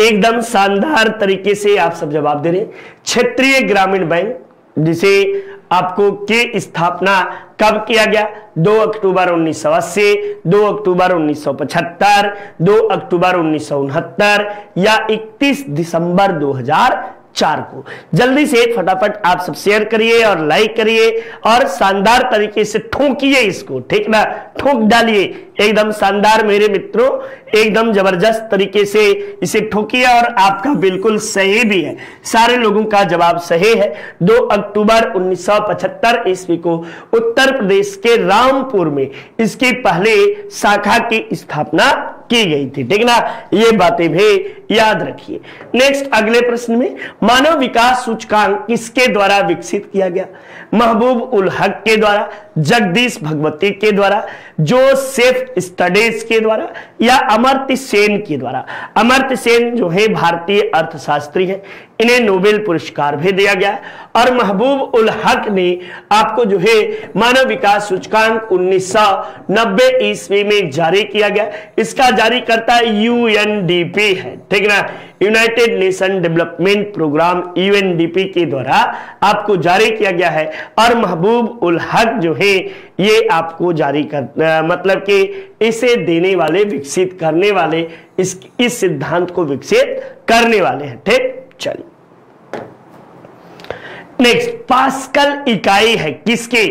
एकदम शानदार तरीके से आप सब जवाब दे रहे हैं। क्षेत्रीय ग्रामीण बैंक जिसे आपको की स्थापना कब किया गया? 2 अक्टूबर 1980, 2 अक्टूबर 1975, 2 अक्टूबर 1969 या 31 दिसंबर 2004 को। जल्दी से फटाफट आप सब शेयर करिए और लाइक करिए और शानदार तरीके से ठोकिए इसको, ठीक ना, ठोक डालिए एकदम शानदार मेरे मित्रों, एकदम जबरदस्त तरीके से इसे ठोकिए। और आपका बिल्कुल सही भी है, सारे लोगों का जवाब सही है। 2 अक्टूबर 1975 ईस्वी को उत्तर प्रदेश के रामपुर में इसकी पहले शाखा की स्थापना की गई थी, ठीक ना, ये बातें भी याद रखिए। नेक्स्ट अगले प्रश्न में मानव विकास सूचकांक किसके द्वारा विकसित किया गया? महबूब उल हक के द्वारा, जगदीश भगवती के द्वारा, जोसेफ स्टडीज के द्वारा या अमर्त्य सेन के द्वारा? अमर्त्य सेन जो है भारतीय अर्थशास्त्री है, इन्हें नोबेल पुरस्कार भी दिया गया। और महबूब उल हक ने आपको जो है मानव विकास सूचकांक 1990 ईस्वी में जारी किया गया। इसका जारी करता यूएनडीपी है, ठीक ना, United Nation Development Programme, UNDP के द्वारा आपको जारी किया गया है। और महबूब उल हक जो है ये आपको जारी कर मतलब कि इसे देने वाले, विकसित करने वाले, इस सिद्धांत को विकसित करने वाले हैं, ठीक। चलिए नेक्स्ट, पास्कल इकाई है किसके?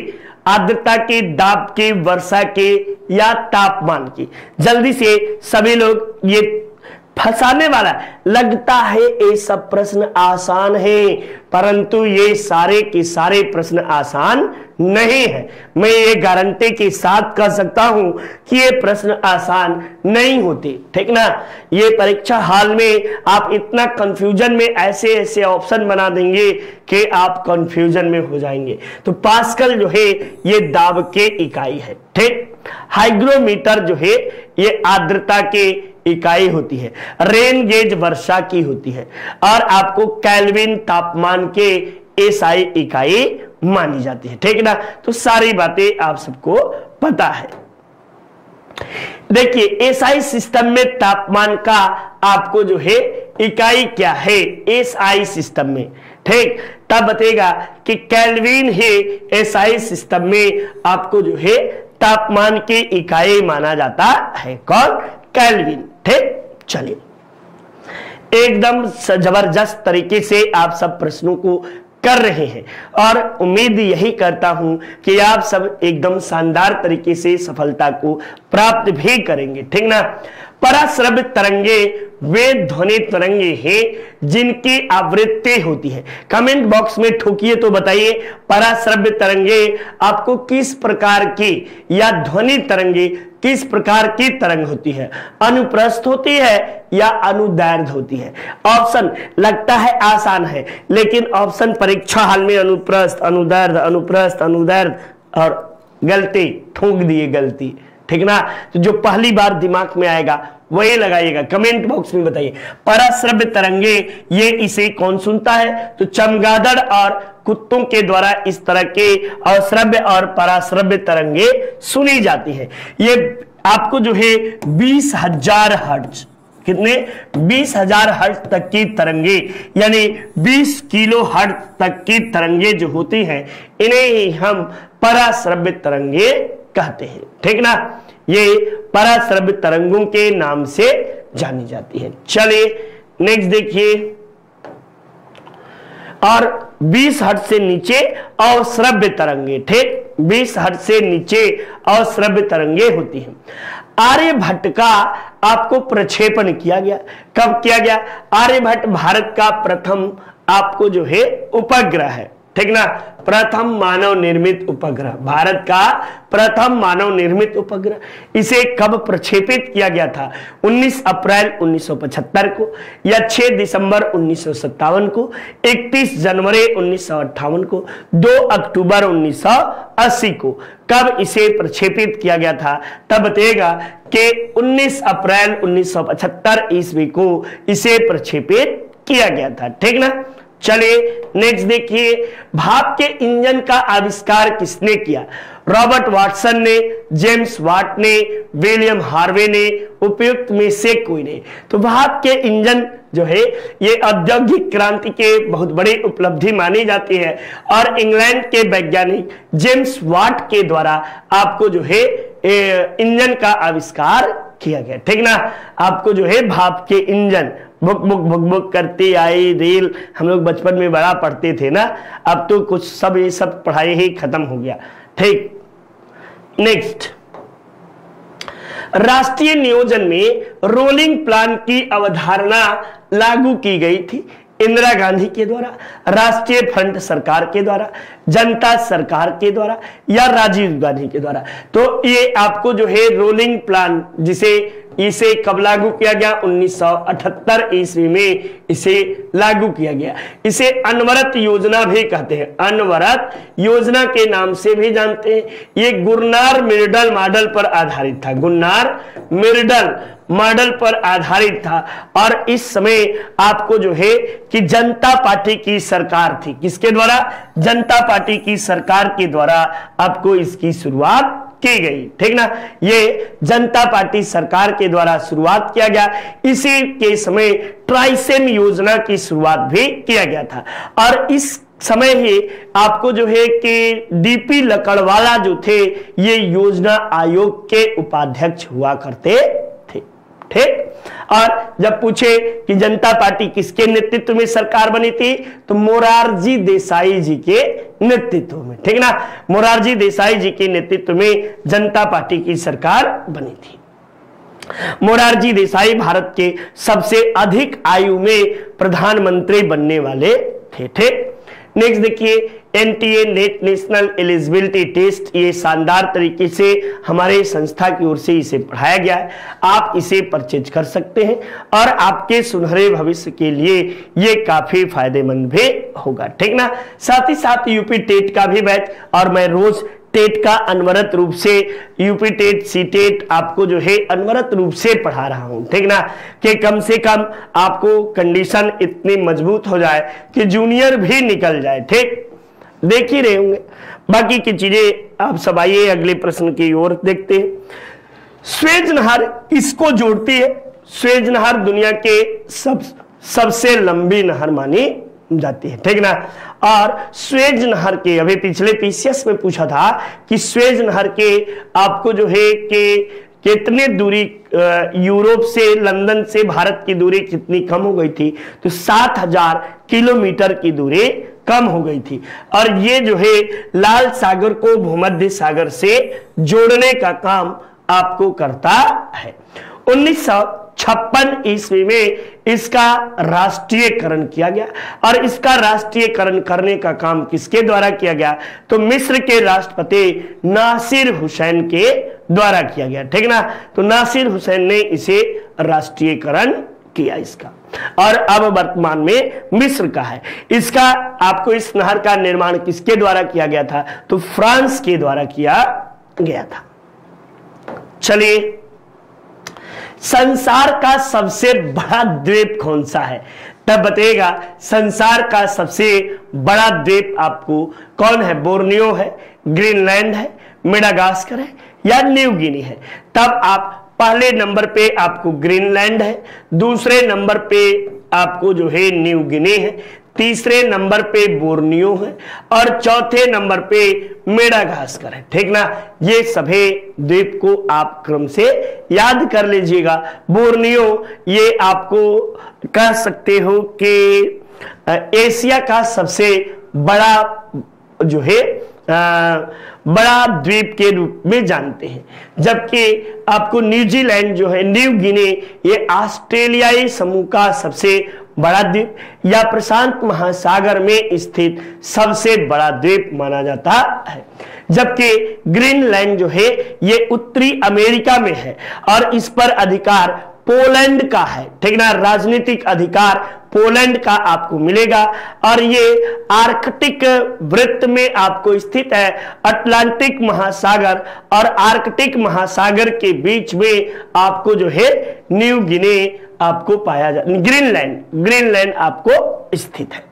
आर्द्रता के, दाब के, वर्षा के या तापमान की? जल्दी से सभी लोग, ये फंसाने वाला लगता है ये सब प्रश्न आसान है, परंतु ये सारे के सारे प्रश्न आसान नहीं है। मैं ये गारंटी के साथ कह सकता हूं कि ये प्रश्न आसान नहीं होते, ठीक ना। ये परीक्षा हाल में आप इतना कंफ्यूजन में ऐसे ऐसे ऑप्शन बना देंगे कि आप कंफ्यूजन में हो जाएंगे। तो पास्कल जो है ये दाब के इकाई है, ठीक। हाइग्रोमीटर जो है ये आर्द्रता के इकाई होती है। रेन गेज वर्षा की होती है। और आपको केल्विन तापमान के एसआई इकाई मानी जाती है, ठीक ना। तो सारी बातें आप सबको पता है। देखिए एसआई सिस्टम में तापमान का आपको जो है इकाई क्या है एसआई सिस्टम में, ठीक। तब बताएगा कि केल्विन है एसआई सिस्टम में आपको जो है तापमान की इकाई माना जाता है। कौन? केल्विन, ठीक। चलिए एकदम जबरदस्त तरीके से आप सब प्रश्नों को कर रहे हैं और उम्मीद यही करता हूं कि आप सब एकदम शानदार तरीके से सफलता को प्राप्त भी करेंगे, ठीक ना। पराश्रव्य तरंगे वे ध्वनि तरंगे हैं जिनकी आवृत्ति होती है। कमेंट बॉक्स में ठोकिए तो बताइए पराश्रव्य तरंगे आपको किस प्रकार की या ध्वनि तरंगे किस प्रकार की तरंग होती है? अनुप्रस्थ होती है या अनुदैर्ध्य होती है? ऑप्शन लगता है आसान है, लेकिन ऑप्शन परीक्षा हाल में अनुप्रस्थ, अनुदैर्ध्य, अनुप्रस्थ, अनुदैर्ध्य और गलती ठोक दिए गलती, ठीक ना। तो जो पहली बार दिमाग में आएगा वही लगाइएगा। कमेंट बॉक्स में बताइए पराश्रव्य तरंगे ये इसे कौन सुनता है? तो चमगादड़ और कुत्तों के द्वारा इस तरह के अश्रव्य और पराश्रव्य तरंगे सुनी जाती है। ये आपको जो है 20,000 हर्ट्ज, कितने 20,000 हर्ट्ज तक की तरंगे यानी 20 किलो हर्ट्ज तक की तरंगे जो होती हैं इन्हें ही हम पराश्रव्य तरंगे कहते हैं। ठीक ना, ये पराश्रव्य तरंगों के नाम से जानी जाती है। चलिए नेक्स्ट देखिए, और 20 हर्ट्ज से नीचे अश्रव्य तरंगे, ठीक 20 हर्ट्ज से नीचे अश्रव्य तरंगे होती हैं। आर्यभट्ट का आपको प्रक्षेपण किया गया, कब किया गया? आर्यभट्ट भारत का प्रथम आपको जो है उपग्रह है, ठीक ना, प्रथम मानव निर्मित उपग्रह, भारत का प्रथम मानव निर्मित उपग्रह। इसे कब प्रक्षेपित किया गया था? 19 अप्रैल 1975 को, या 6 दिसंबर 1957 को, 31 जनवरी 1958 को, 2 अक्टूबर 1980 को। कब इसे प्रक्षेपित किया गया था? तब बताएगा कि 19 अप्रैल 1975 ईस्वी को इसे प्रक्षेपित किया गया था। ठीक ना, चलिए नेक्स्ट देखिए, भाप के इंजन का आविष्कार किसने किया? रॉबर्ट वाटसन ने, जेम्स वाट ने, विलियम हार्वे ने, उपयुक्त में से कोई नहीं। तो भाप के इंजन जो है ये औद्योगिक क्रांति के बहुत बड़ी उपलब्धि मानी जाती है और इंग्लैंड के वैज्ञानिक जेम्स वाट के द्वारा आपको जो है इंजन का आविष्कार किया गया। ठीक ना, आपको जो है भाप के engine book book book book करती आई रेल, हम लोग बचपन में बड़ा पढ़ते थे ना, अब तो कुछ सब ये सब पढ़ाई ही खत्म हो गया। ठीक, नेक्स्ट, राष्ट्रीय नियोजन में रोलिंग प्लान की अवधारणा लागू की गई थी इंदिरा गांधी के द्वारा, राष्ट्रीय फ्रंट सरकार के द्वारा, जनता सरकार के द्वारा या राजीव गांधी के द्वारा। तो ये आपको जो है रोलिंग प्लान इसे कब लागू किया गया? 1978 ईस्वी में इसे लागू किया गया। इसे अनवरत योजना भी कहते हैं, अनवरत योजना के नाम से भी जानते हैं। ये गुरनार मिर्डल मॉडल पर आधारित था, गुरनार मिर्डल मॉडल पर आधारित था। और इस समय आपको जो है कि जनता पार्टी की सरकार थी, किसके द्वारा? जनता पार्टी की सरकार के द्वारा आपको इसकी शुरुआत की गई। ठीक ना, ये जनता पार्टी सरकार के द्वारा शुरुआत किया गया। इसी के समय ट्राइसेम योजना की शुरुआत भी किया गया था और इस समय ही आपको जो है कि डीपी लकड़वाला जो थे ये योजना आयोग के उपाध्यक्ष हुआ करते थे। ठीक, और जब पूछे कि जनता पार्टी किसके नेतृत्व में सरकार बनी थी, तो मोरारजी देसाई जी के नेतृत्व में। ठीक ना, मोरारजी देसाई जी के नेतृत्व में जनता पार्टी की सरकार बनी थी। मोरारजी देसाई भारत के सबसे अधिक आयु में प्रधानमंत्री बनने वाले थे। ठीक, नेक्स्ट देखिए, NTA NET National Eligibility Test, ये शानदार तरीके से हमारे संस्था की ओर से इसे पढ़ाया गया है। आप इसे परचेज कर सकते हैं और आपके सुनहरे भविष्य के लिए ये काफी फायदेमंद भी होगा। ठीक ना, साथ ही साथ यूपी टेट का भी बैच, और मैं रोज टेट का अनवरत रूप से, यूपी टेट, सी टेट आपको जो है अनवरत रूप से पढ़ा रहा हूं। ठीक ना, कि कम से कम आपको कंडीशन इतनी मजबूत हो जाए कि जूनियर भी निकल जाए। ठीक, देख ही रहे होंगे बाकी की चीजें। आप सब आइए अगले प्रश्न की ओर देखते हैं। स्वेज नहर इसको जोड़ती है। स्वेज नहर दुनिया के सबसे लंबी नहर मानी जाती है। ठीक ना, और स्वेज नहर के, अभी पिछले पीसीएस में पूछा था कि स्वेज नहर के आपको जो है कि कितने दूरी यूरोप से, लंदन से भारत की दूरी कितनी कम हो गई थी? तो 7000 किलोमीटर की दूरी कम हो गई थी। और ये जो है लाल सागर को भूमध्य सागर से जोड़ने का काम आपको करता है। 1956 ईस्वी में इसका राष्ट्रीयकरण किया गया और इसका राष्ट्रीयकरण करने का काम किसके द्वारा किया गया? तो मिस्र के राष्ट्रपति नासिर हुसैन के द्वारा किया गया। ठीक ना, तो नासिर हुसैन ने इसे राष्ट्रीयकरण किया इसका, और अब वर्तमान में मिस्र का है। इसका आपको इस नहर का निर्माण किसके द्वारा किया गया था? तो फ्रांस के द्वारा किया गया था। चलिए, संसार का सबसे बड़ा द्वीप कौन सा है? तब बताइएगा संसार का सबसे बड़ा द्वीप आपको कौन है? बोर्नियो है, ग्रीनलैंड है, मेडागास्कर है या न्यू गिनी है? तब आप पहले नंबर पे आपको ग्रीनलैंड है, दूसरे नंबर पे आपको जो है न्यू गिनी है, तीसरे नंबर पे बोर्नियो है और चौथे नंबर पे मेडागास्कर है। ठीक ना, ये सभी द्वीप को आप क्रम से याद कर लीजिएगा। बोर्नियो ये आपको कह सकते हो कि एशिया का सबसे बड़ा जो है बड़ा द्वीप के रूप में जानते हैं, जबकि आपको न्यूजीलैंड जो है, न्यू गिनी, ये ऑस्ट्रेलियाई समूह का सबसे बड़ा द्वीप या प्रशांत महासागर में स्थित सबसे बड़ा द्वीप माना जाता है। जबकि ग्रीनलैंड जो है ये उत्तरी अमेरिका में है और इस पर अधिकार पोलैंड का है। ठीक ना, राजनीतिक अधिकार पोलैंड का आपको मिलेगा और ये आर्कटिक वृत्त में आपको स्थित है। अटलांटिक महासागर और आर्कटिक महासागर के बीच में आपको जो है न्यू गिनी आपको पाया ग्रीनलैंड आपको स्थित है।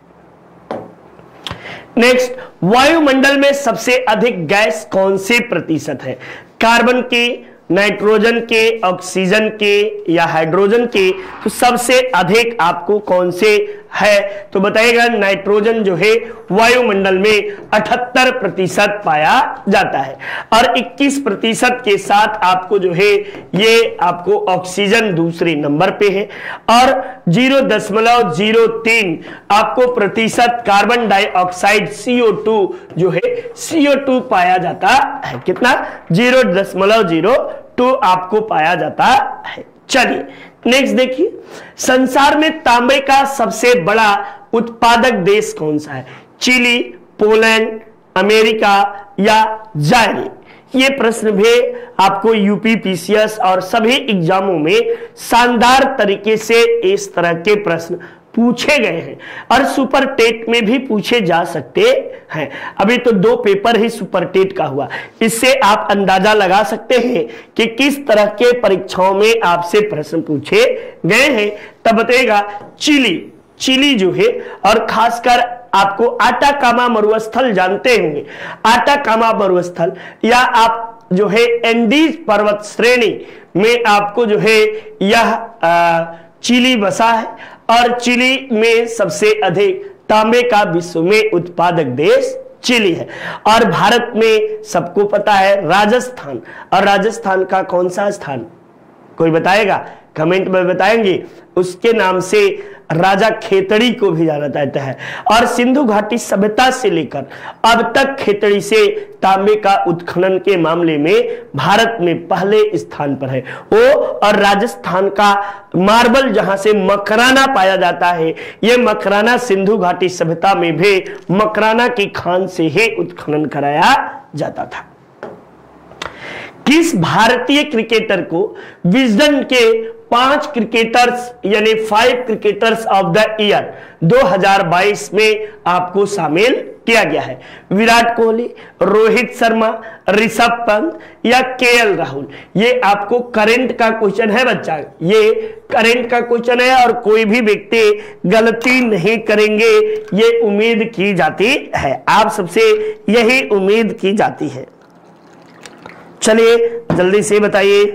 नेक्स्ट, वायुमंडल में सबसे अधिक गैस कौन से प्रतिशत है? कार्बन के, नाइट्रोजन के, ऑक्सीजन के या हाइड्रोजन के? तो सबसे अधिक आपको कौन से है? तो बताइएगा नाइट्रोजन जो है वायुमंडल में 78% पाया जाता है और 21% के साथ आपको जो है ये आपको ऑक्सीजन दूसरे नंबर पे है और 0.03 आपको प्रतिशत कार्बन डाइऑक्साइड CO2 जो है CO2 पाया जाता है। कितना? 0.02 आपको पाया जाता है। चलिए नेक्स्ट देखिए, संसार में तांबे का सबसे बड़ा उत्पादक देश कौन सा है? चिली, पोलैंड, अमेरिका या जापान? ये प्रश्न भी आपको यूपी PCS और सभी एग्जामों में शानदार तरीके से इस तरह के प्रश्न पूछे गए हैं और सुपर टेट में भी पूछे जा सकते हैं। अभी तो 2 पेपर ही सुपर टेट का हुआ, इससे आप अंदाजा लगा सकते हैं कि किस तरह के परीक्षाओं में आपसे प्रश्न पूछे गए हैं। तब बताइएगा चिली जो है, और खासकर आपको आटाकामा मरुस्थल जानते होंगे। आटाकामा मरुस्थल या आप जो है एंडीज पर्वत श्रेणी में आपको जो है यह चिली बसा है और चिली में सबसे अधिक तांबे का विश्व में उत्पादक देश चिली है। और भारत में सबको पता है राजस्थान, और राजस्थान का कौन सा स्थान कोई बताएगा? कमेंट में बताएंगे। उसके नाम से राजा खेतड़ी को भी जाना जाता है और सिंधु घाटी सभ्यता से लेकर अब तक खेतड़ी से तांबे का उत्खनन के मामले में भारत में पहले स्थान पर है वो। और राजस्थान का मार्बल जहां से मकराना पाया जाता है, यह मकराना सिंधु घाटी सभ्यता में भी मकराना की खान से ही उत्खनन कराया जाता था। किस भारतीय क्रिकेटर को विजडन के 5 क्रिकेटर्स यानी 5 क्रिकेटर्स ऑफ द ईयर 2022 में आपको शामिल किया गया है? विराट कोहली, रोहित शर्मा, ऋषभ पंत या KL राहुल? ये आपको करंट का क्वेश्चन है बच्चा, ये करंट का क्वेश्चन है और कोई भी व्यक्ति गलती नहीं करेंगे, ये उम्मीद की जाती है। आप सबसे यही उम्मीद की जाती है। चलिए जल्दी से बताइए।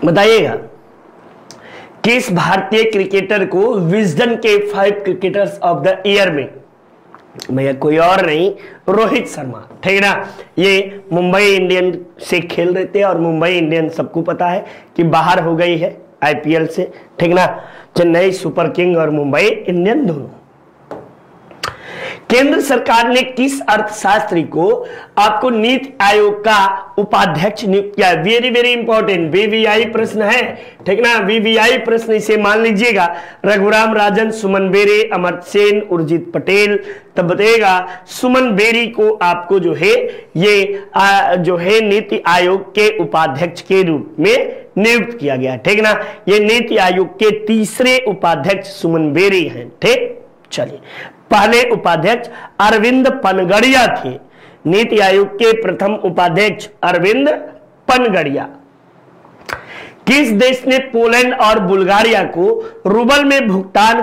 बताइएगा किस भारतीय क्रिकेटर को विजडन के 5 क्रिकेटर्स ऑफ द ईयर में? भैया कोई और नहीं, रोहित शर्मा। ठीक ना, ये मुंबई इंडियन से खेल रहे थे और मुंबई इंडियन सबको पता है कि बाहर हो गई है IPL से। ठीक ना, चेन्नई सुपर किंग और मुंबई इंडियन दोनों। केंद्र सरकार ने किस अर्थशास्त्री को आपको नीति आयोग का उपाध्यक्ष नियुक्त किया? वेरी वेरी इंपॉर्टेंट VVI प्रश्न है। ठीक ना, VVI प्रश्न इसे मान लीजिएगा। रघुराम राजन, सुमन बेरी, अमर्त्य सेन, उर्जित पटेल? तब बताइएगा सुमन बेरी को आपको जो है ये जो है नीति आयोग के उपाध्यक्ष के रूप में नियुक्त किया गया। ठीक ना, ये नीति आयोग के 3रे उपाध्यक्ष सुमन बेरी हैं। ठीक, चलिए पहले उपाध्यक्ष अरविंद पनगड़िया थे, नीति आयोग के प्रथम उपाध्यक्ष अरविंद पनगड़िया। किस देश ने पोलैंड और बुल्गारिया को रूबल में भुगतान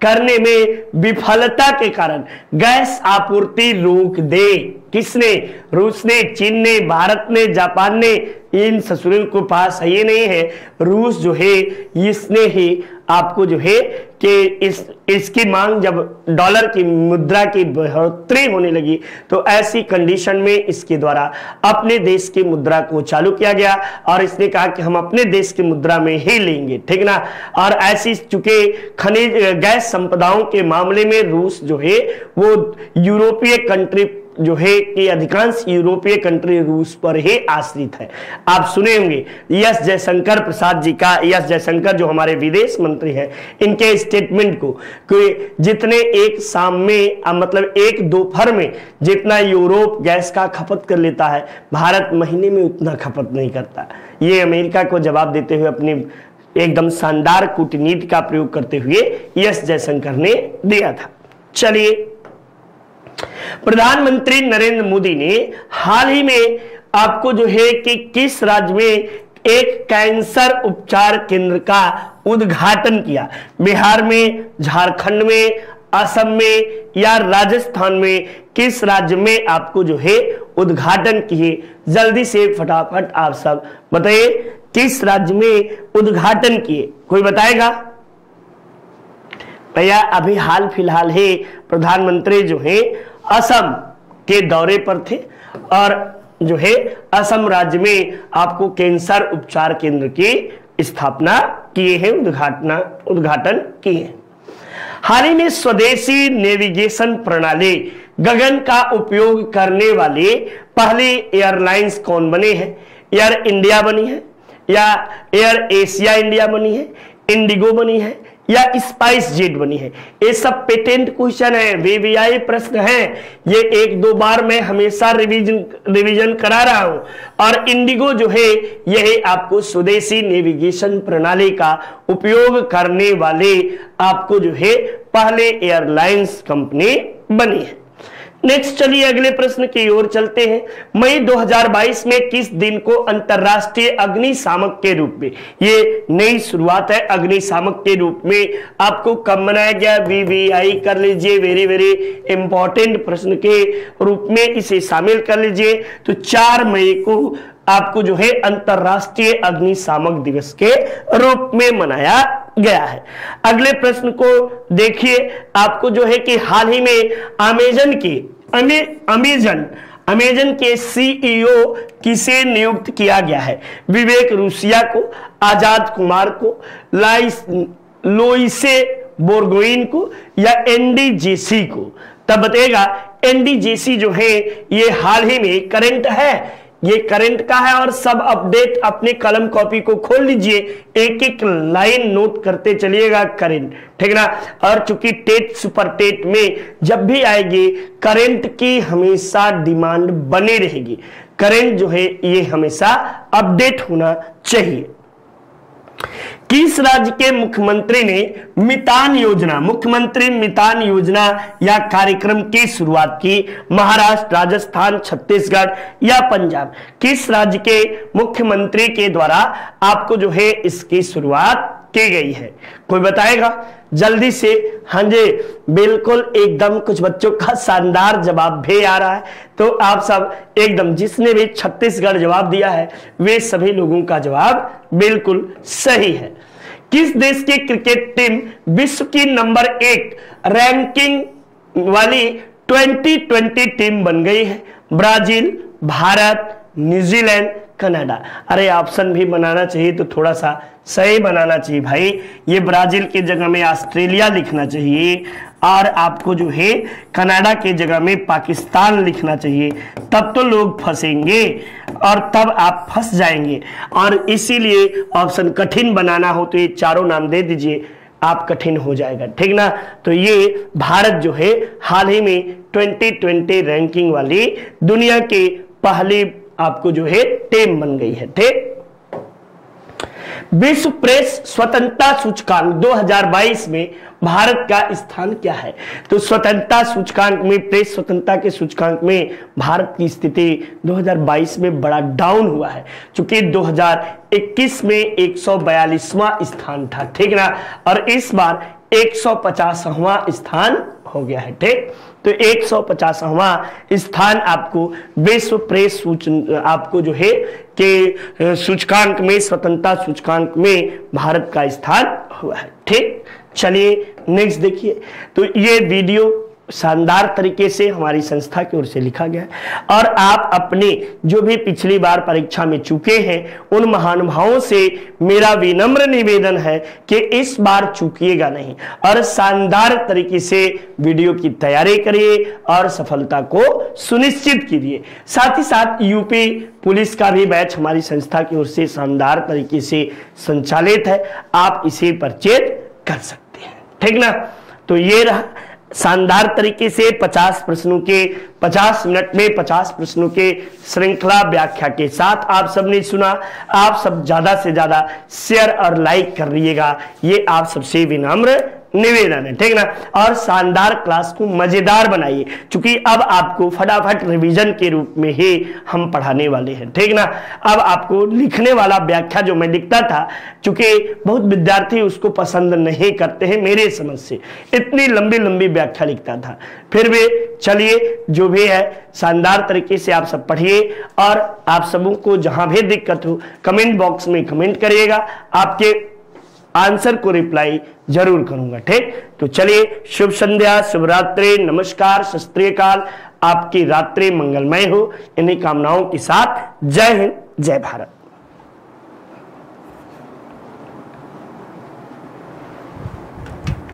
करने में विफलता के कारण गैस आपूर्ति रोक दे? किसने? रूस ने, चीन ने, भारत ने, जापान ने? इन ससुरल को पास है ये नहीं है। रूस जो है इसने ही आपको जो है कि इसकी मांग जब डॉलर की मुद्रा की बढ़ोतरी होने लगी तो ऐसी कंडीशन में इसके द्वारा अपने देश की मुद्रा को चालू किया गया और इसने कहा कि हम अपने देश की मुद्रा में ही लेंगे, ठीक ना। और ऐसी चूंकि खनिज गैस संपदाओं के मामले में रूस जो है वो यूरोपीय कंट्री जो है कि अधिकांश यूरोपीय कंट्री रूस पर ही आश्रित है। आप सुने होंगे एस जयशंकर प्रसाद जी का, एस जयशंकर जो हमारे विदेश मंत्री हैं, इनके स्टेटमेंट को कि जितने एक शाम में मतलब एक दोपहर में जितना यूरोप गैस का खपत कर लेता है, भारत महीने में उतना खपत नहीं करता। ये अमेरिका को जवाब देते हुए अपनी एकदम शानदार कूटनीति का प्रयोग करते हुए एस जयशंकर ने दिया था। चलिए, प्रधानमंत्री नरेंद्र मोदी ने हाल ही में आपको जो है कि किस राज्य में एक कैंसर उपचार केंद्र का उद्घाटन किया? बिहार में, झारखंड में, असम में या राजस्थान में? किस राज्य में आपको जो है उद्घाटन किए? जल्दी से फटाफट आप सब बताइए, किस राज्य में उद्घाटन किए? कोई बताएगा? भैया अभी हाल फिलहाल ही प्रधानमंत्री जो है असम के दौरे पर थे और जो है असम राज्य में आपको कैंसर उपचार केंद्र की स्थापना किए हैं, उद्घाटन किए हैं। हाल ही में स्वदेशी नेविगेशन प्रणाली गगन का उपयोग करने वाले पहली एयरलाइंस कौन बने हैं? एयर इंडिया बनी है या एयर एशिया इंडिया बनी है, इंडिगो बनी है या स्पाइस जेट बनी है? ये सब पेटेंट क्वेश्चन है, वीवीआई प्रश्न है। ये एक दो बार मैं हमेशा रिवीजन करा रहा हूं। और इंडिगो जो है यह आपको स्वदेशी नेविगेशन प्रणाली का उपयोग करने वाले आपको जो है पहले एयरलाइंस कंपनी बनी है। नेक्स्ट चलिए अगले प्रश्न की ओर चलते हैं। मई 2022 में किस दिन को अंतरराष्ट्रीय अग्निशामक के रूप में, ये नई शुरुआत है, अग्निशामक के रूप में आपको कब मनाया गया? वीवीआई कर लीजिए, वेरी वेरी इंपॉर्टेंट प्रश्न के रूप में इसे शामिल कर लीजिए। तो 4 मई को आपको जो है अंतरराष्ट्रीय अग्निशामक दिवस के रूप में मनाया गया है। अगले प्रश्न को देखिए, आपको जो है कि हाल ही में अमेजन के सीईओ किसे नियुक्त किया गया है? विवेक रूसिया को, आजाद कुमार को, लोइसे बोर्गोइन को या एंडी जेसी को? तब बताएगा। एंडी जेसी जो है ये हाल ही में करंट है, ये करंट का है और सब अपडेट अपने कलम कॉपी को खोल लीजिए, एक एक लाइन नोट करते चलिएगा करंट, ठीक ना। और चूंकि टेट सुपर टेट में जब भी आएगी करंट की हमेशा डिमांड बनी रहेगी। करंट जो है ये हमेशा अपडेट होना चाहिए। किस राज्य के मुख्यमंत्री ने मुख्यमंत्री मितान योजना या कार्यक्रम की शुरुआत की? महाराष्ट्र, राजस्थान, छत्तीसगढ़ या पंजाब? किस राज्य के मुख्यमंत्री के द्वारा आपको जो है इसकी शुरुआत की गई है? कोई बताएगा जल्दी से? हाँ जी बिल्कुल, एकदम कुछ बच्चों का शानदार जवाब भी आ रहा है। तो आप सब एकदम, जिसने भी छत्तीसगढ़ जवाब दिया है वे सभी लोगों का जवाब बिल्कुल सही है। किस देश की क्रिकेट टीम विश्व की नंबर 1 रैंकिंग वाली 2020 टीम बन गई है? Brazil, Bharat, New Zealand, Canada? अरे ऑप्शन भी बनाना चाहिए तो थोड़ा सा सही बनाना चाहिए भाई। ये ब्राजील की जगह में ऑस्ट्रेलिया लिखना चाहिए और आपको जो है कनाडा की जगह में पाकिस्तान लिखना चाहिए, तब तो लोग फंसेंगे और तब आप फंस जाएंगे। और इसीलिए ऑप्शन कठिन बनाना हो तो ये चारों नाम दे दीजिए, आप कठिन हो जाएगा, ठीक ना। तो ये भारत जो है हाल ही में 2020 रैंकिंग वाली दुनिया की पहली आपको जो है टीम बन गई है, ठीक। विश्व प्रेस स्वतंत्रता सूचकांक 2022 में भारत का स्थान क्या है? तो स्वतंत्रता सूचकांक में, प्रेस स्वतंत्रता के सूचकांक में भारत की स्थिति 2022 में बड़ा डाउन हुआ है, क्योंकि 2021 में 142वां स्थान था, ठीक ना, और इस बार 150वां स्थान हो गया है, ठीक। तो 150वां स्थान आपको विश्व प्रेस आपको जो है कि सूचकांक में, स्वतंत्रता सूचकांक में भारत का स्थान हुआ है, ठीक। चलिए नेक्स्ट देखिए। तो ये वीडियो शानदार तरीके से हमारी संस्था की ओर से लिखा गया है, और आप अपने जो भी पिछली बार परीक्षा में चूके हैं उन महानुभावों से मेरा विनम्र निवेदन है कि इस बार चूकिएगा नहीं, और शानदार तरीके से वीडियो की तैयारी करिए और सफलता को सुनिश्चित कीजिए। साथ ही साथ यूपी पुलिस का भी बैच हमारी संस्था की ओर से शानदार तरीके से संचालित है, आप इसे परचेज कर सकते हैं, ठीक ना। तो ये रहा शानदार तरीके से 50 प्रश्नों के 50 मिनट में 50 प्रश्नों के श्रृंखला व्याख्या के साथ आप सबने सुना। आप सब ज्यादा से ज्यादा शेयर और लाइक कर रहिएगा, ये आप सबसे विनम्र निवेदन है, ठीक ना। और शानदार क्लास को मजेदार बनाइए, क्योंकि अब आपको फटाफट रिवीजन के रूप में ही हम पढ़ाने वाले हैं, ठीक ना। अब आपको लिखने वाला व्याख्या जो मैं लिखता था, क्योंकि बहुत विद्यार्थी उसको पसंद नहीं करते हैं मेरे समझ से, इतनी लंबी लंबी व्याख्या लिखता था, फिर भी चलिए जो भी है शानदार तरीके से आप सब पढ़िए, और आप सबों को जहां भी दिक्कत हो कमेंट बॉक्स में कमेंट करिएगा, आपके आंसर को रिप्लाई जरूर करूंगा, ठीक। तो चलिए शुभ संध्या, शुभ रात्रि, नमस्कार, सत श्री अकाल, आपकी रात्रि मंगलमय हो, इन्हीं कामनाओं के साथ जय हिंद, जय भारत।